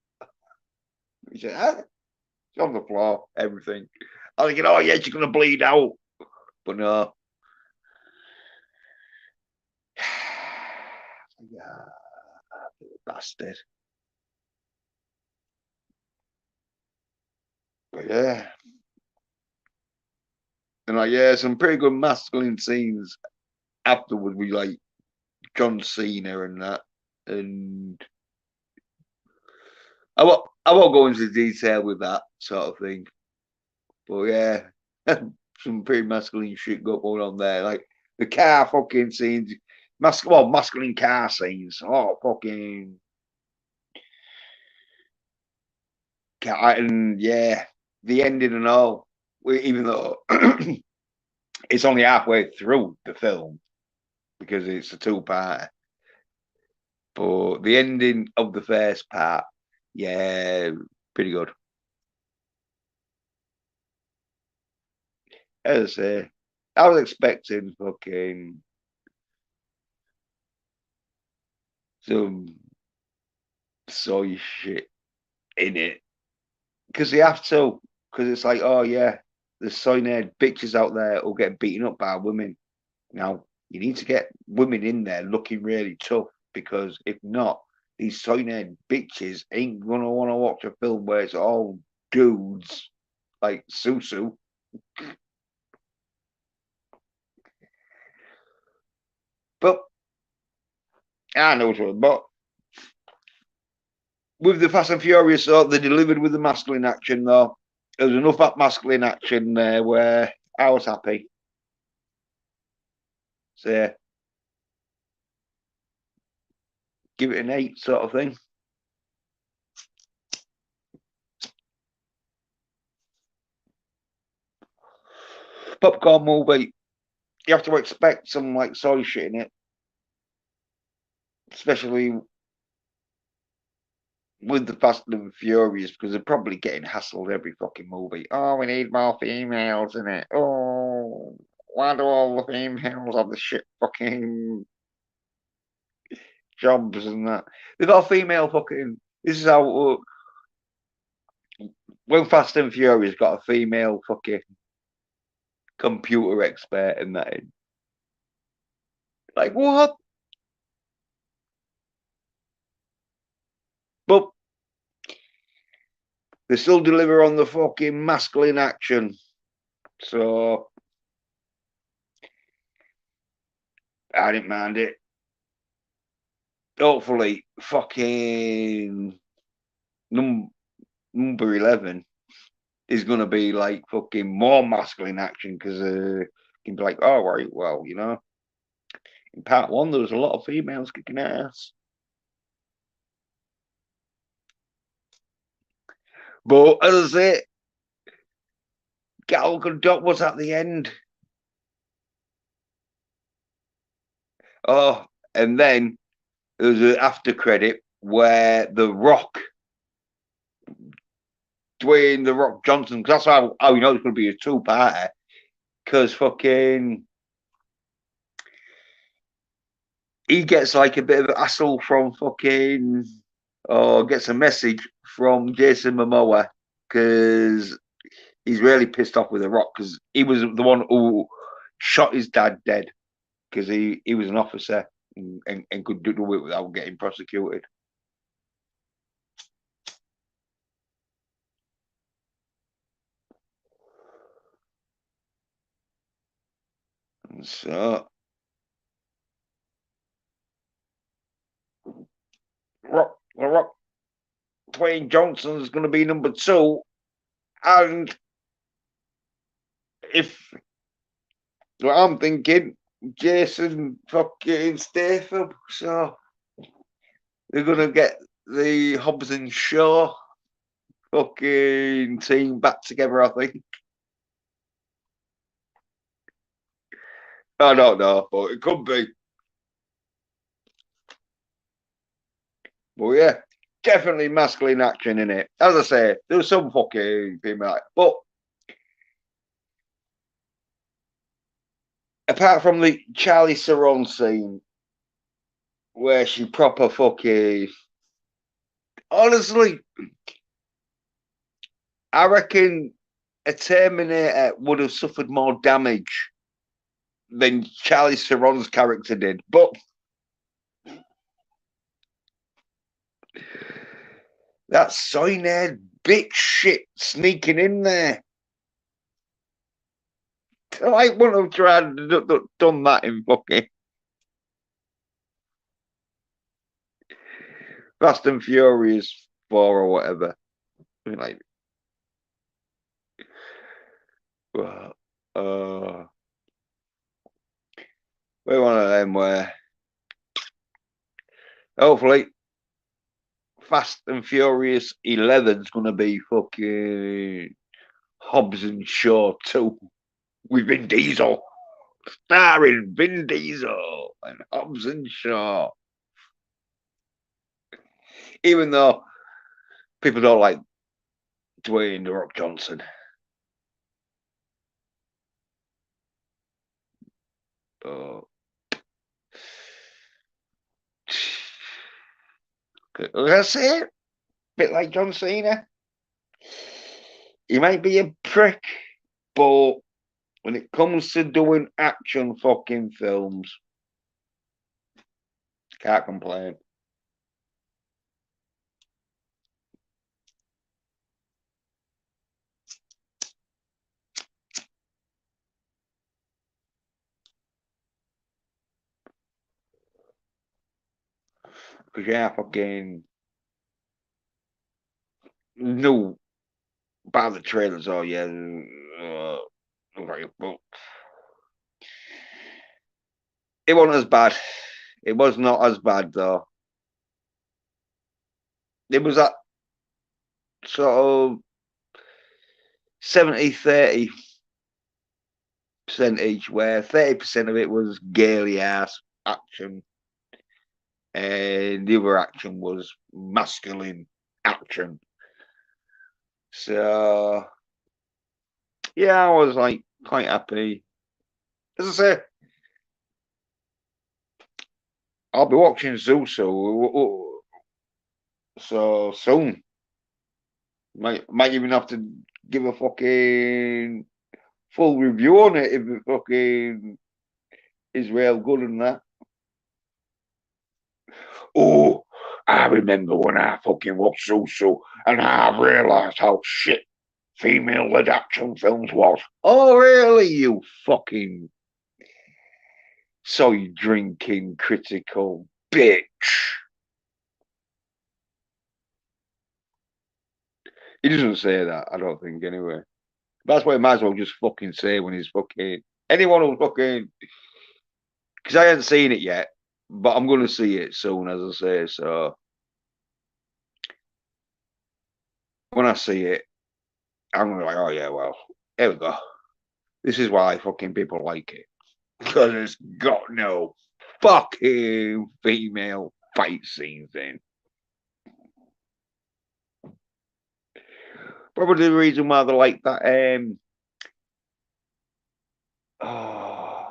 She's on the floor, everything. I was thinking, oh yeah, she's gonna bleed out, but no. Yeah, bastard. But yeah, and like yeah, some pretty good masculine scenes afterward with like John Cena and that, and I won't go into detail with that sort of thing, but yeah, some pretty masculine shit going on there, like the car fucking scenes, masculine car scenes. Oh fucking, and yeah, the ending and all. Even though it's only halfway through the film because it's a two-part, but the ending of the first part, yeah, pretty good. As I say, I was expecting fucking some soy shit in it because they have to. Because it's like, oh yeah, there's soy-nerd bitches out there who get beaten up by women. Now you need to get women in there looking really tough because if not, these soy-nerd bitches ain't gonna want to watch a film where it's all dudes like Susu. But I know what. But with the Fast and Furious, though, they delivered with the masculine action. Though there was enough masculine action there where I was happy. So yeah, give it an 8 sort of thing. Popcorn movie. You have to expect some like soy shit in it, especially with the Fast and Furious because they're probably getting hassled every fucking movie. Oh, we need more females in it. Oh, why do all the females have the shit fucking jobs and that? They've got a female fucking. This is how when Fast and Furious got a female fucking computer expert in that. Like what? But they still deliver on the fucking masculine action. So I didn't mind it. Hopefully, fucking number 11 is going to be like fucking more masculine action because you can be like, oh, right, well, you know, in part one, there was a lot of females kicking ass. But as I say, Gal Gadot was at the end. Oh, and then there was an after credit where The Rock, Dwayne The Rock Johnson, because that's how you know it's going to be a two-parter, because fucking he gets like a bit of a hassle from fucking, or gets a message from Jason Momoa because he's really pissed off with The Rock because he was the one who shot his dad dead because he was an officer and could do it without getting prosecuted. So, Rock Dwayne Johnson's going to be number 2, and if what I'm thinking, Jason fucking Statham. So they're going to get the Hobbs and Shaw fucking team back together, I think. I don't know, but it could be. But yeah, definitely masculine action in it. As I say, there's some fucking female, but apart from the Charlize Theron scene where she proper fucking, honestly, I reckon a Terminator would have suffered more damage than Charlize Theron's character did. But that soy-haired bitch shit sneaking in there. I wouldn't have tried done that in fucking Fast and Furious 4 or whatever. Like, we're one of them where hopefully Fast and Furious 11's gonna be fucking Hobbs and Shaw 2 with Vin Diesel, starring Vin Diesel and Hobbs and Shaw. Even though people don't like Dwayne The Rock Johnson. Oh. That's it. Bit like John Cena. He might be a prick, but when it comes to doing action fucking films, can't complain. Because yeah, fucking no by the trailers. Oh yeah, but it wasn't as bad. It was not as bad though. It was that sort of 70-30 percentage where 30% of it was girly ass action and the other action was masculine action. So yeah, I was like quite happy. As I say, I'll be watching Zoo so soon. Might even have to give a fucking full review on it if it fucking is real good and that. Oh, I remember when I fucking watched Susu and I realised how shit female-led action films was. Oh, really, you fucking soy drinking critical bitch. He doesn't say that, I don't think, anyway. That's what he might as well just fucking say when he's fucking anyone who's fucking because I haven't seen it yet, but I'm going to see it soon, as I say. So when I see it, I'm going to be like, oh yeah, well, here we go. This is why fucking people like it because it's got no fucking female fight scenes in. Probably the reason why they like that. Oh,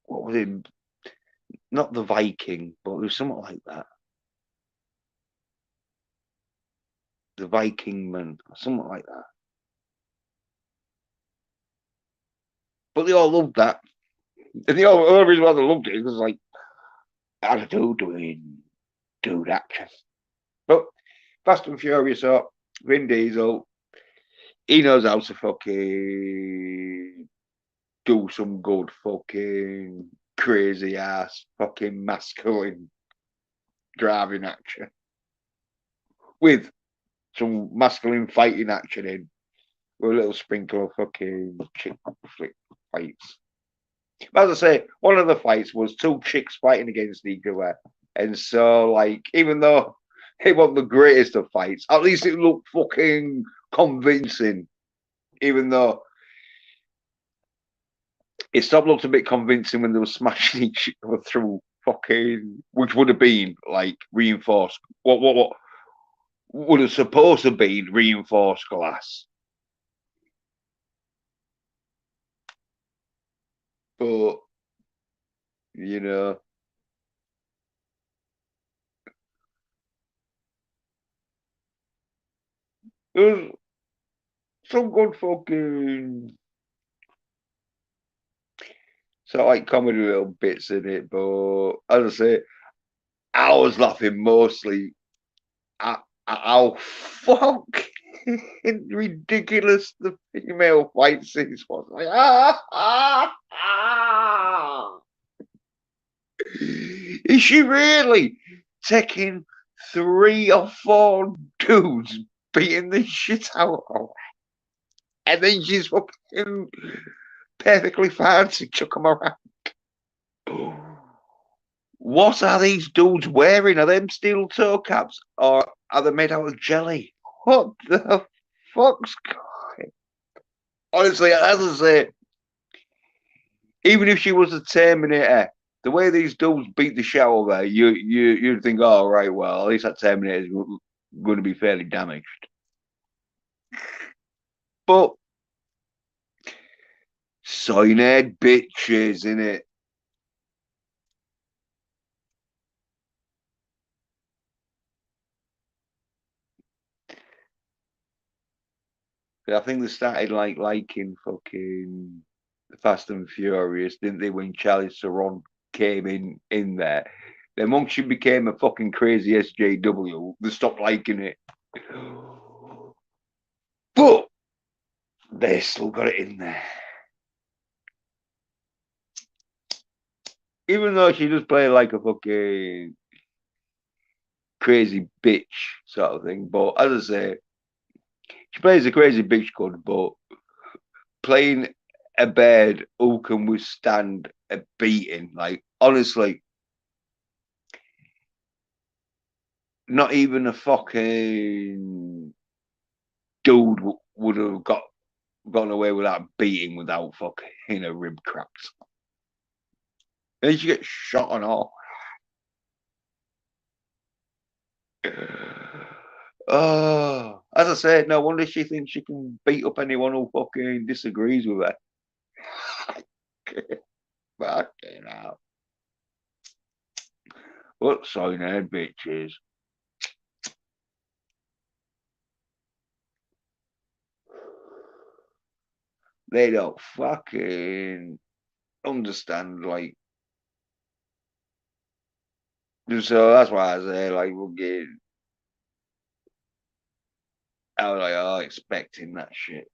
what was it? Not the Viking, but it was something like that. The Viking Man, something like that. But they all loved that. And the only reason why they loved it was like, had a dude doing dude action. But Fast and Furious up, Vin Diesel, he knows how to fucking do some good fucking crazy ass fucking masculine driving action with some masculine fighting action in with a little sprinkle of fucking chick flick fights. As I say, one of the fights was two chicks fighting against each other. And so, like, even though it wasn't the greatest of fights, at least it looked fucking convincing. Even though it stopped looked a bit convincing when they were smashing each other through fucking, which would have been like reinforced. What would have supposed to be reinforced glass. But, you know, there's some good fucking so like comedy little bits in it, but as I say, I was laughing mostly at how fucking ridiculous the female fight scenes was. Like, ah. Is she really taking 3 or 4 dudes beating the shit out of her? And then she's fucking perfectly fine to chuck them around. What are these dudes wearing? Are them steel toe caps or are they made out of jelly? What the fuck's going? Honestly, as I say, even if she was a Terminator, the way these dudes beat the shit out of her, you'd think, oh right, well at least that Terminator is going to be fairly damaged. But cyanide bitches in it. I think they started like liking fucking Fast and Furious, didn't they? When Charlie Theron came in there, then once she became a fucking crazy SJW, they stopped liking it. But they still got it in there, even though she just played like a fucking crazy bitch sort of thing. But as I say, she plays a crazy bitch good, but playing a bed who can withstand a beating, like honestly, not even a fucking dude would have gone away without beating without fucking a rib cracks. Then she gets shot and all. Oh, as I said, no wonder she thinks she can beat up anyone who fucking disagrees with her. Fucking hell. What sign her bitches? They don't fucking understand, like, so that's why I say, like, we'll get, I was like, oh, expecting that shit.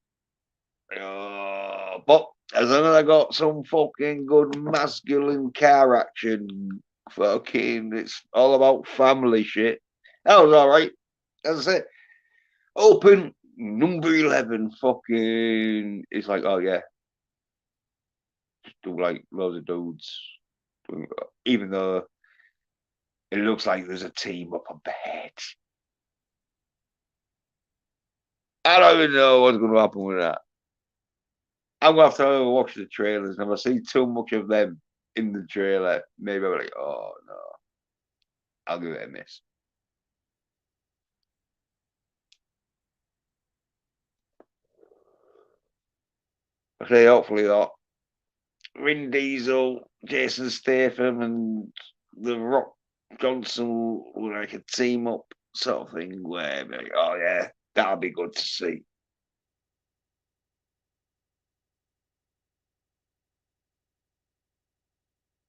But as long as I got some fucking good masculine car action, fucking, it's all about family shit. That was all right. As I said, open number 11, fucking, it's like, oh yeah, just do like loads of dudes. Even though it looks like there's a team up ahead. I don't even know what's going to happen with that. I'm gonna have to watch the trailers, and if I see too much of them in the trailer, maybe I'm like, oh no, I'll give it a miss. I say hopefully that Vin Diesel, Jason Statham, and The Rock Johnson will like a team up sort of thing where like, oh yeah, that'll be good to see.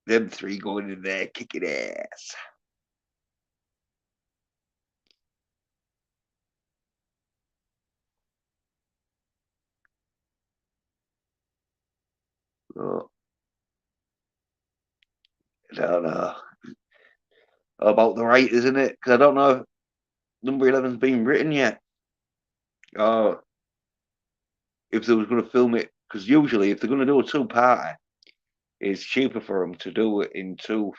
Them three going in there kicking ass. So, I don't know about the writers, isn't it? Because I don't know if number 11's been written yet. Or if they was going to film it, because usually if they're going to do a two-parter, it's cheaper for them to do it in two.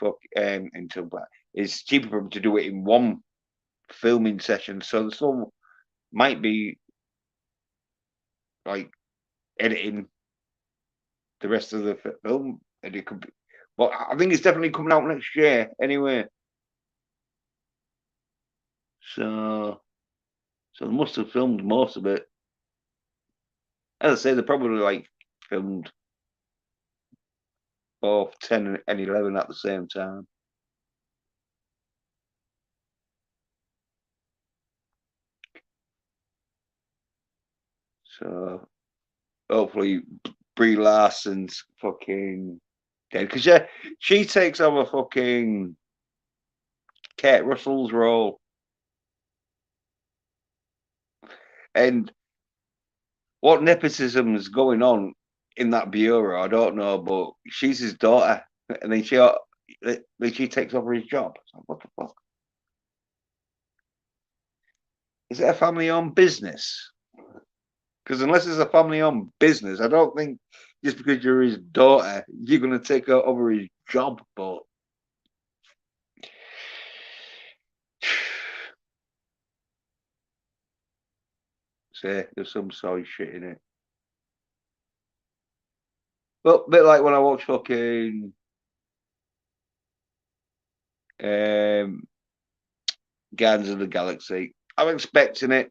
It's cheaper for them to do it in one filming session. So the still might be like editing the rest of the film, and it could be. But I think it's definitely coming out next year anyway. So they must have filmed most of it. As I say, they probably like filmed both 10 and 11 at the same time. So hopefully Brie Larson's fucking dead. Because yeah, she takes over fucking Kate Russell's role. And what nepotism is going on in that bureau, I don't know, but she's his daughter. And then she takes over his job. Like, what the fuck? Is it a family owned business? Because unless it's a family owned business, I don't think just because you're his daughter, you're going to take over his job. But say there's some side shit in it. But a bit like when I watch fucking um, Guardians of the Galaxy, I'm expecting it,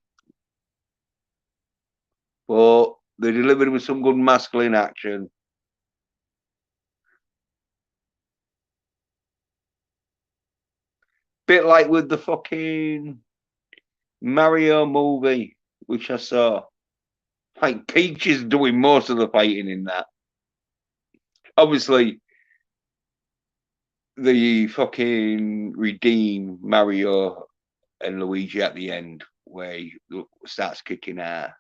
but they delivered with some good masculine action. Bit like with the fucking Mario movie, which I saw. Like Peach is doing most of the fighting in that. Obviously, the fucking redeem Mario and Luigi at the end, where he starts kicking ass.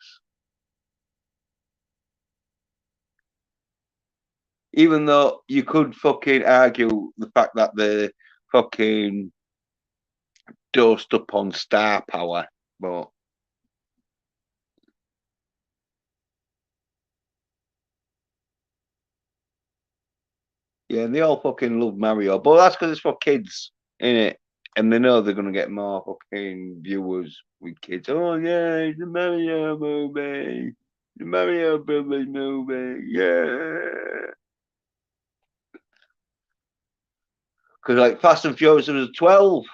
Even though you could fucking argue the fact that the fucking dosed up on star power, but yeah, and they all fucking love Mario, but that's because it's for kids, innit? And they know they're gonna get more fucking viewers with kids. Oh yeah, it's the Mario movie, the Mario Brothers movie, yeah. Because like Fast and Furious was 12,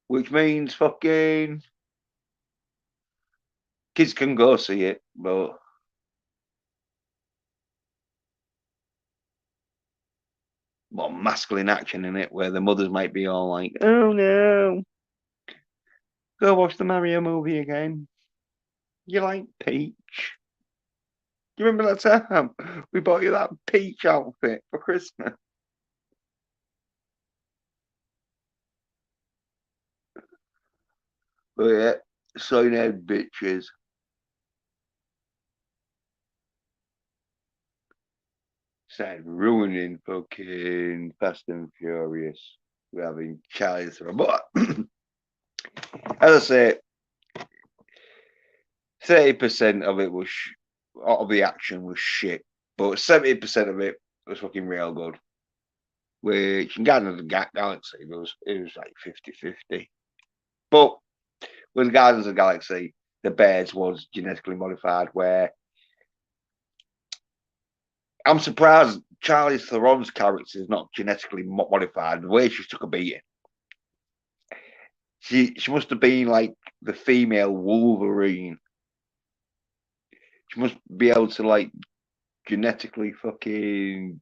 which means fucking kids can go see it, but well, masculine action in it, where the mothers might be all like, "Oh no, go watch the Mario movie again. You like Peach? You remember that time we bought you that Peach outfit for Christmas?" But yeah, sign out bitches. Started ruining fucking Fast and Furious. We're having Charlie Theron. But as I say, 30% of it was of the action was shit, but 70% of it was fucking real good. Which in Guardians of the Galaxy it was like 50-50. But with Guardians of the Galaxy, the Bears was genetically modified. Where I'm surprised Charlie Theron's character is not genetically modified. The way she took a beating, she must have been like the female Wolverine. She must be able to like genetically fucking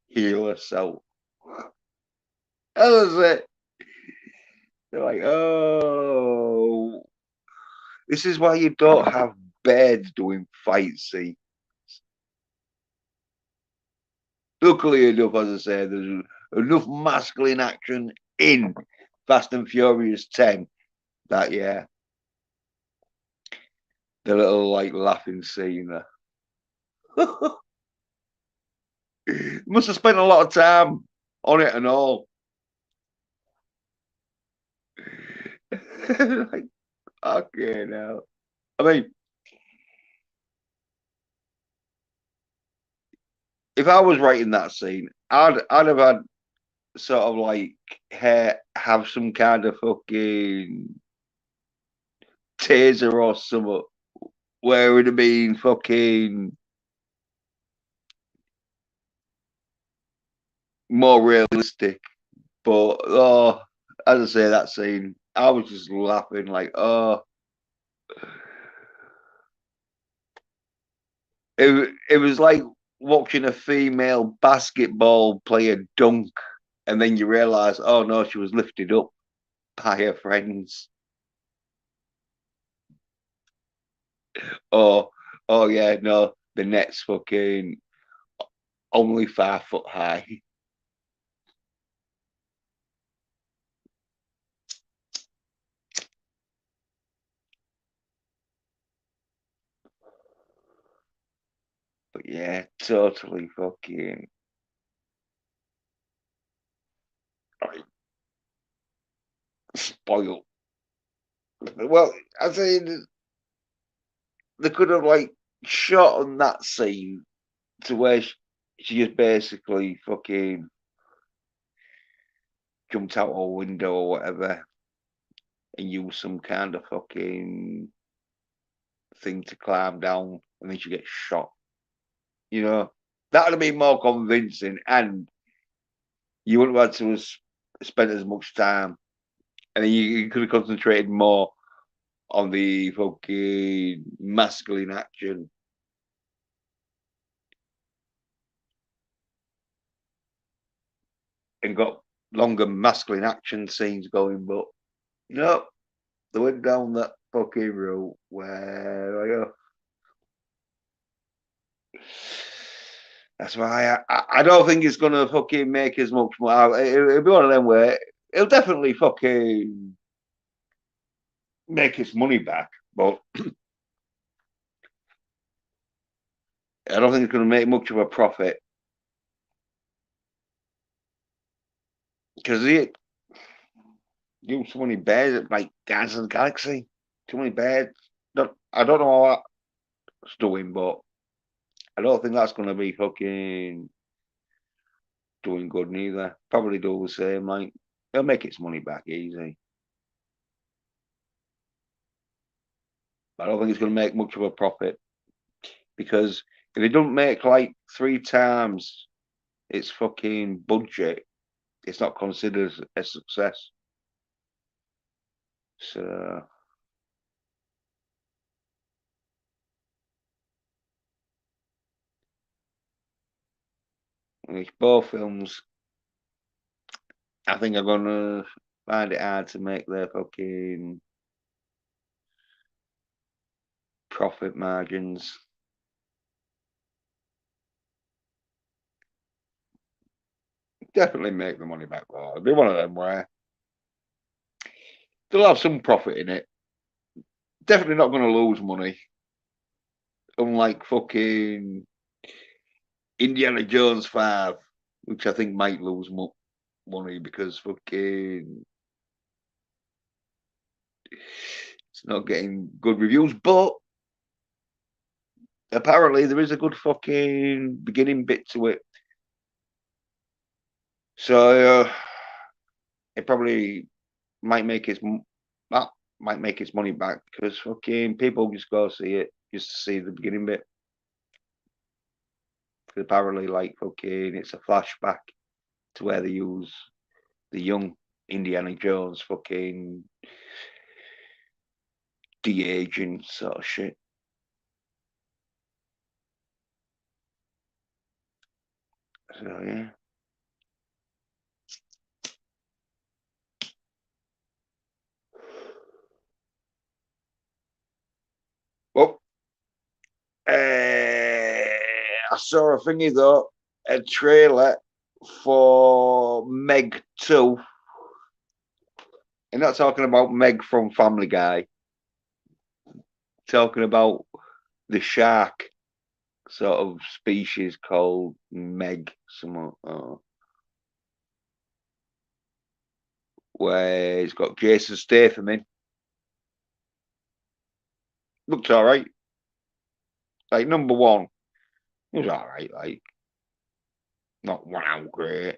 heal herself. That was it. They're like, oh, this is why you don't have beds doing fight scenes. Luckily enough, as I say, there's enough masculine action in Fast and Furious 10 that, yeah, the little like laughing scene there. Must have spent a lot of time on it and all. Like, okay, now. I mean, if I was writing that scene, I'd have had sort of like have some kind of fucking taser or something where it would have been fucking more realistic. But oh, as I say, that scene, I was just laughing like, oh, it was like watching a female basketball player dunk, and then you realise, oh no, she was lifted up by her friends. Oh, oh yeah, no, the net's fucking only 5 foot high. But yeah, totally fucking like, spoiled. Well, I say they could have like shot on that scene to where she just basically fucking jumped out a window or whatever and used some kind of fucking thing to climb down and then she gets shot. You know, that would have been more convincing and you wouldn't have had to have spent as much time and then you could have concentrated more on the fucking masculine action and got longer masculine action scenes going, but no, they went down that fucking route where that's why I don't think it's gonna fucking make as much more. It'll be one of them where it'll definitely fucking make its money back, but I don't think it's gonna make much of a profit because you so many bears like Guardians of the Galaxy, too many bears. I don't know how that's doing, but I don't think that's gonna be fucking doing good neither. Probably do the same. Like it'll make its money back easy. I don't think it's gonna make much of a profit because if it don't make like 3 times its fucking budget, it's not considered a success. So it's both films. I think are gonna find it hard to make their fucking profit margins. Definitely make the money back though. It'll be one of them where they'll have some profit in it. Definitely not gonna lose money. Unlike fucking Indiana Jones 5, which I think might lose money because fucking it's not getting good reviews. But apparently there is a good fucking beginning bit to it. So it probably might make that might make its money back because fucking people just go see it just to see the beginning bit. Because apparently, like fucking, it's a flashback to where they use the young Indiana Jones fucking de-aging sort of shit. So yeah. Well, I saw a thingy though, a trailer for Meg 2. And not talking about Meg from Family Guy, talking about the shark. sort of species called Meg, some where it's got Jason Statham in. Looked all right. Like number one, it was all right. Like not wow great.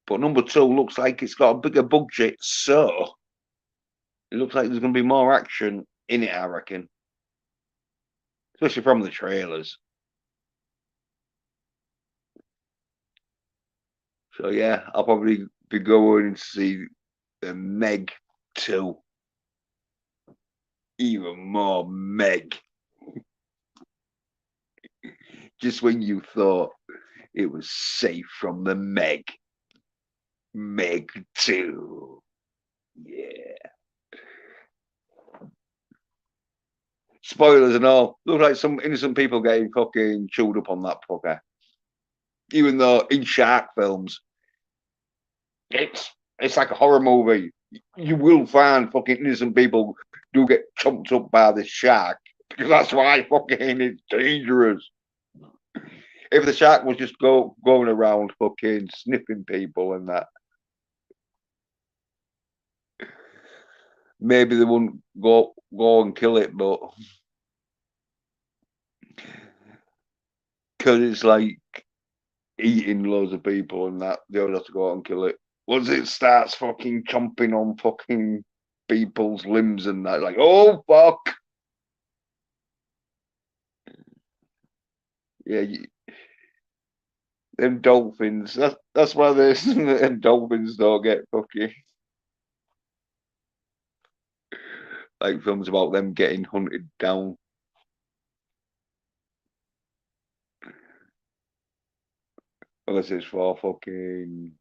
But number two looks like it's got a bigger budget, so it looks like there's going to be more action in it, I reckon. Especially from the trailers. So yeah, I'll probably be going to see the Meg 2. Even more Meg. Just when you thought it was safe from the Meg. Meg 2. Yeah. Spoilers and all. Look like some innocent people getting fucking chewed up on that fucker. Even though in shark films, it's like a horror movie. You will find fucking innocent people do get chomped up by the shark because that's why fucking it's dangerous. If the shark was just going around fucking sniffing people and that, maybe they wouldn't go and kill it, but because it's like eating loads of people and that, they would have to go out and kill it. Once it starts fucking chomping on fucking people's limbs and that, like, oh fuck. Yeah, them dolphins. That's why them dolphins don't get fucking like films about them getting hunted down. Unless it's for fucking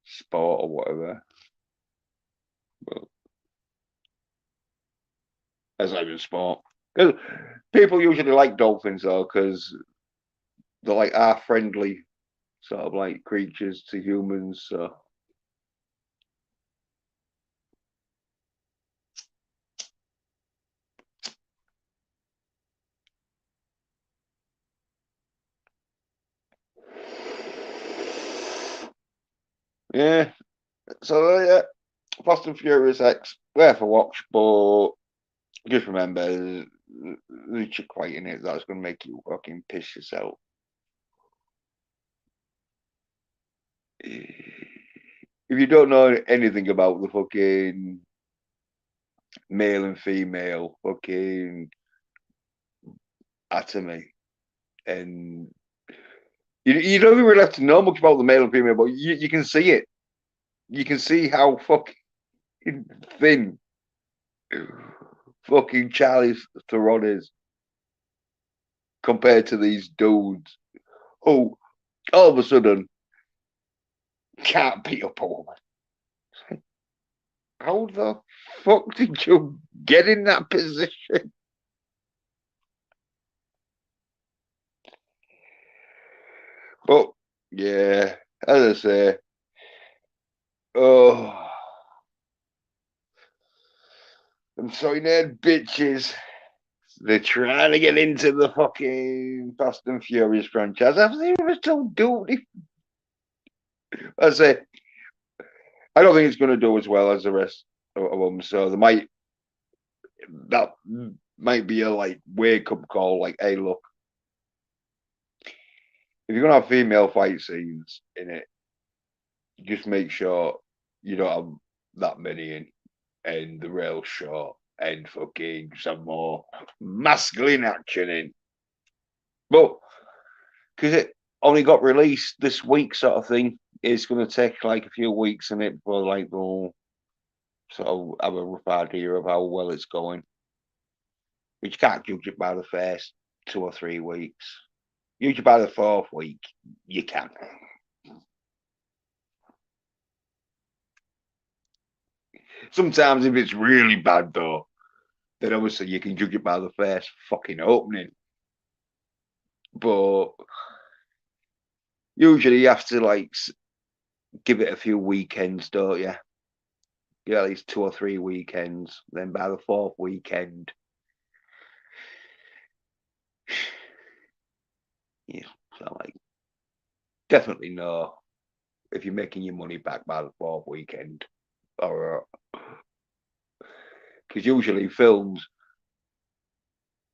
sport or whatever. Well, that's not even sport. Because people usually like dolphins though, because they're like our friendly sort of like creatures to humans. So yeah. So yeah, Fast and Furious X, worth a watch, but just remember the chick fight in it that's gonna make you fucking piss yourself. If you don't know anything about the fucking male and female fucking anatomy, and you don't even really have to know much about the male and female, but you can see it. You can see how fucking thin fucking Charlie Theron is compared to these dudes who all of a sudden can't beat up a woman. How the fuck did you get in that position? But yeah, as I say, oh, I'm sorry, Ned, bitches. They're trying to get into the fucking Fast and Furious franchise. Have they ever still do it? I say, I don't think it's going to do as well as the rest of them. So that might be a like wake up call. Like, hey, look, if you're gonna have female fight scenes in it, just make sure you don't have that many in, and the rail short, and fucking some more masculine action in. But because it only got released this week, sort of thing, it's going to take like a few weeks in it before like they'll sort of have a rough idea of how well it's going. But you can't judge it by the first 2 or 3 weeks. Judge it by the fourth week, you can. Sometimes if it's really bad though, then obviously you can judge it by the first fucking opening. But usually you have to like give it a few weekends, don't you? at least 2 or 3 weekends. Then by the 4th weekend, yeah, so like definitely know if you're making your money back by the 4th weekend, or because usually films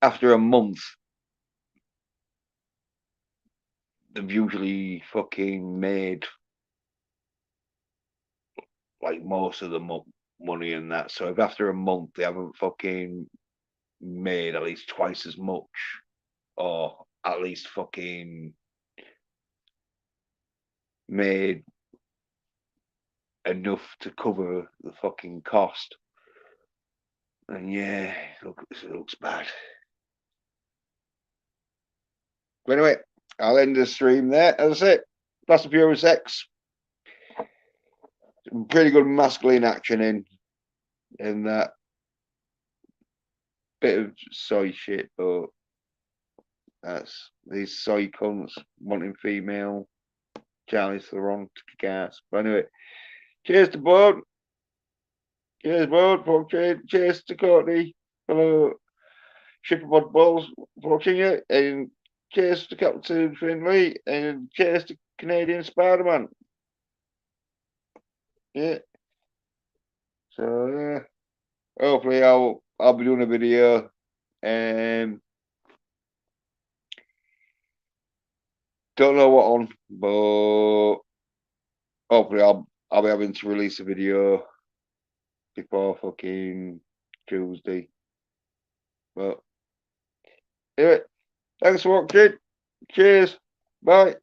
after a month they've usually fucking made like most of the money and that. So if after a month they haven't fucking made at least twice as much, or at least fucking made enough to cover the fucking cost, and yeah, it looks bad. But anyway, I'll end the stream there. That's it. Fast and Furious X. Pretty good masculine action in that. Bit of soy shit, but that's these soy cunts wanting female Charlize Theron to kick ass. But anyway, cheers to Bud. Cheers, Bud. Cheers to Courtney. Hello, Shipperbud Balls watching it. And cheers to Captain Finley. And cheers to Canadian Spider-Man. Yeah. So yeah. Hopefully I'll be doing a video. Don't know what on, but hopefully I'll be having to release a video before fucking Tuesday. But anyway, thanks for watching. Cheers. Bye.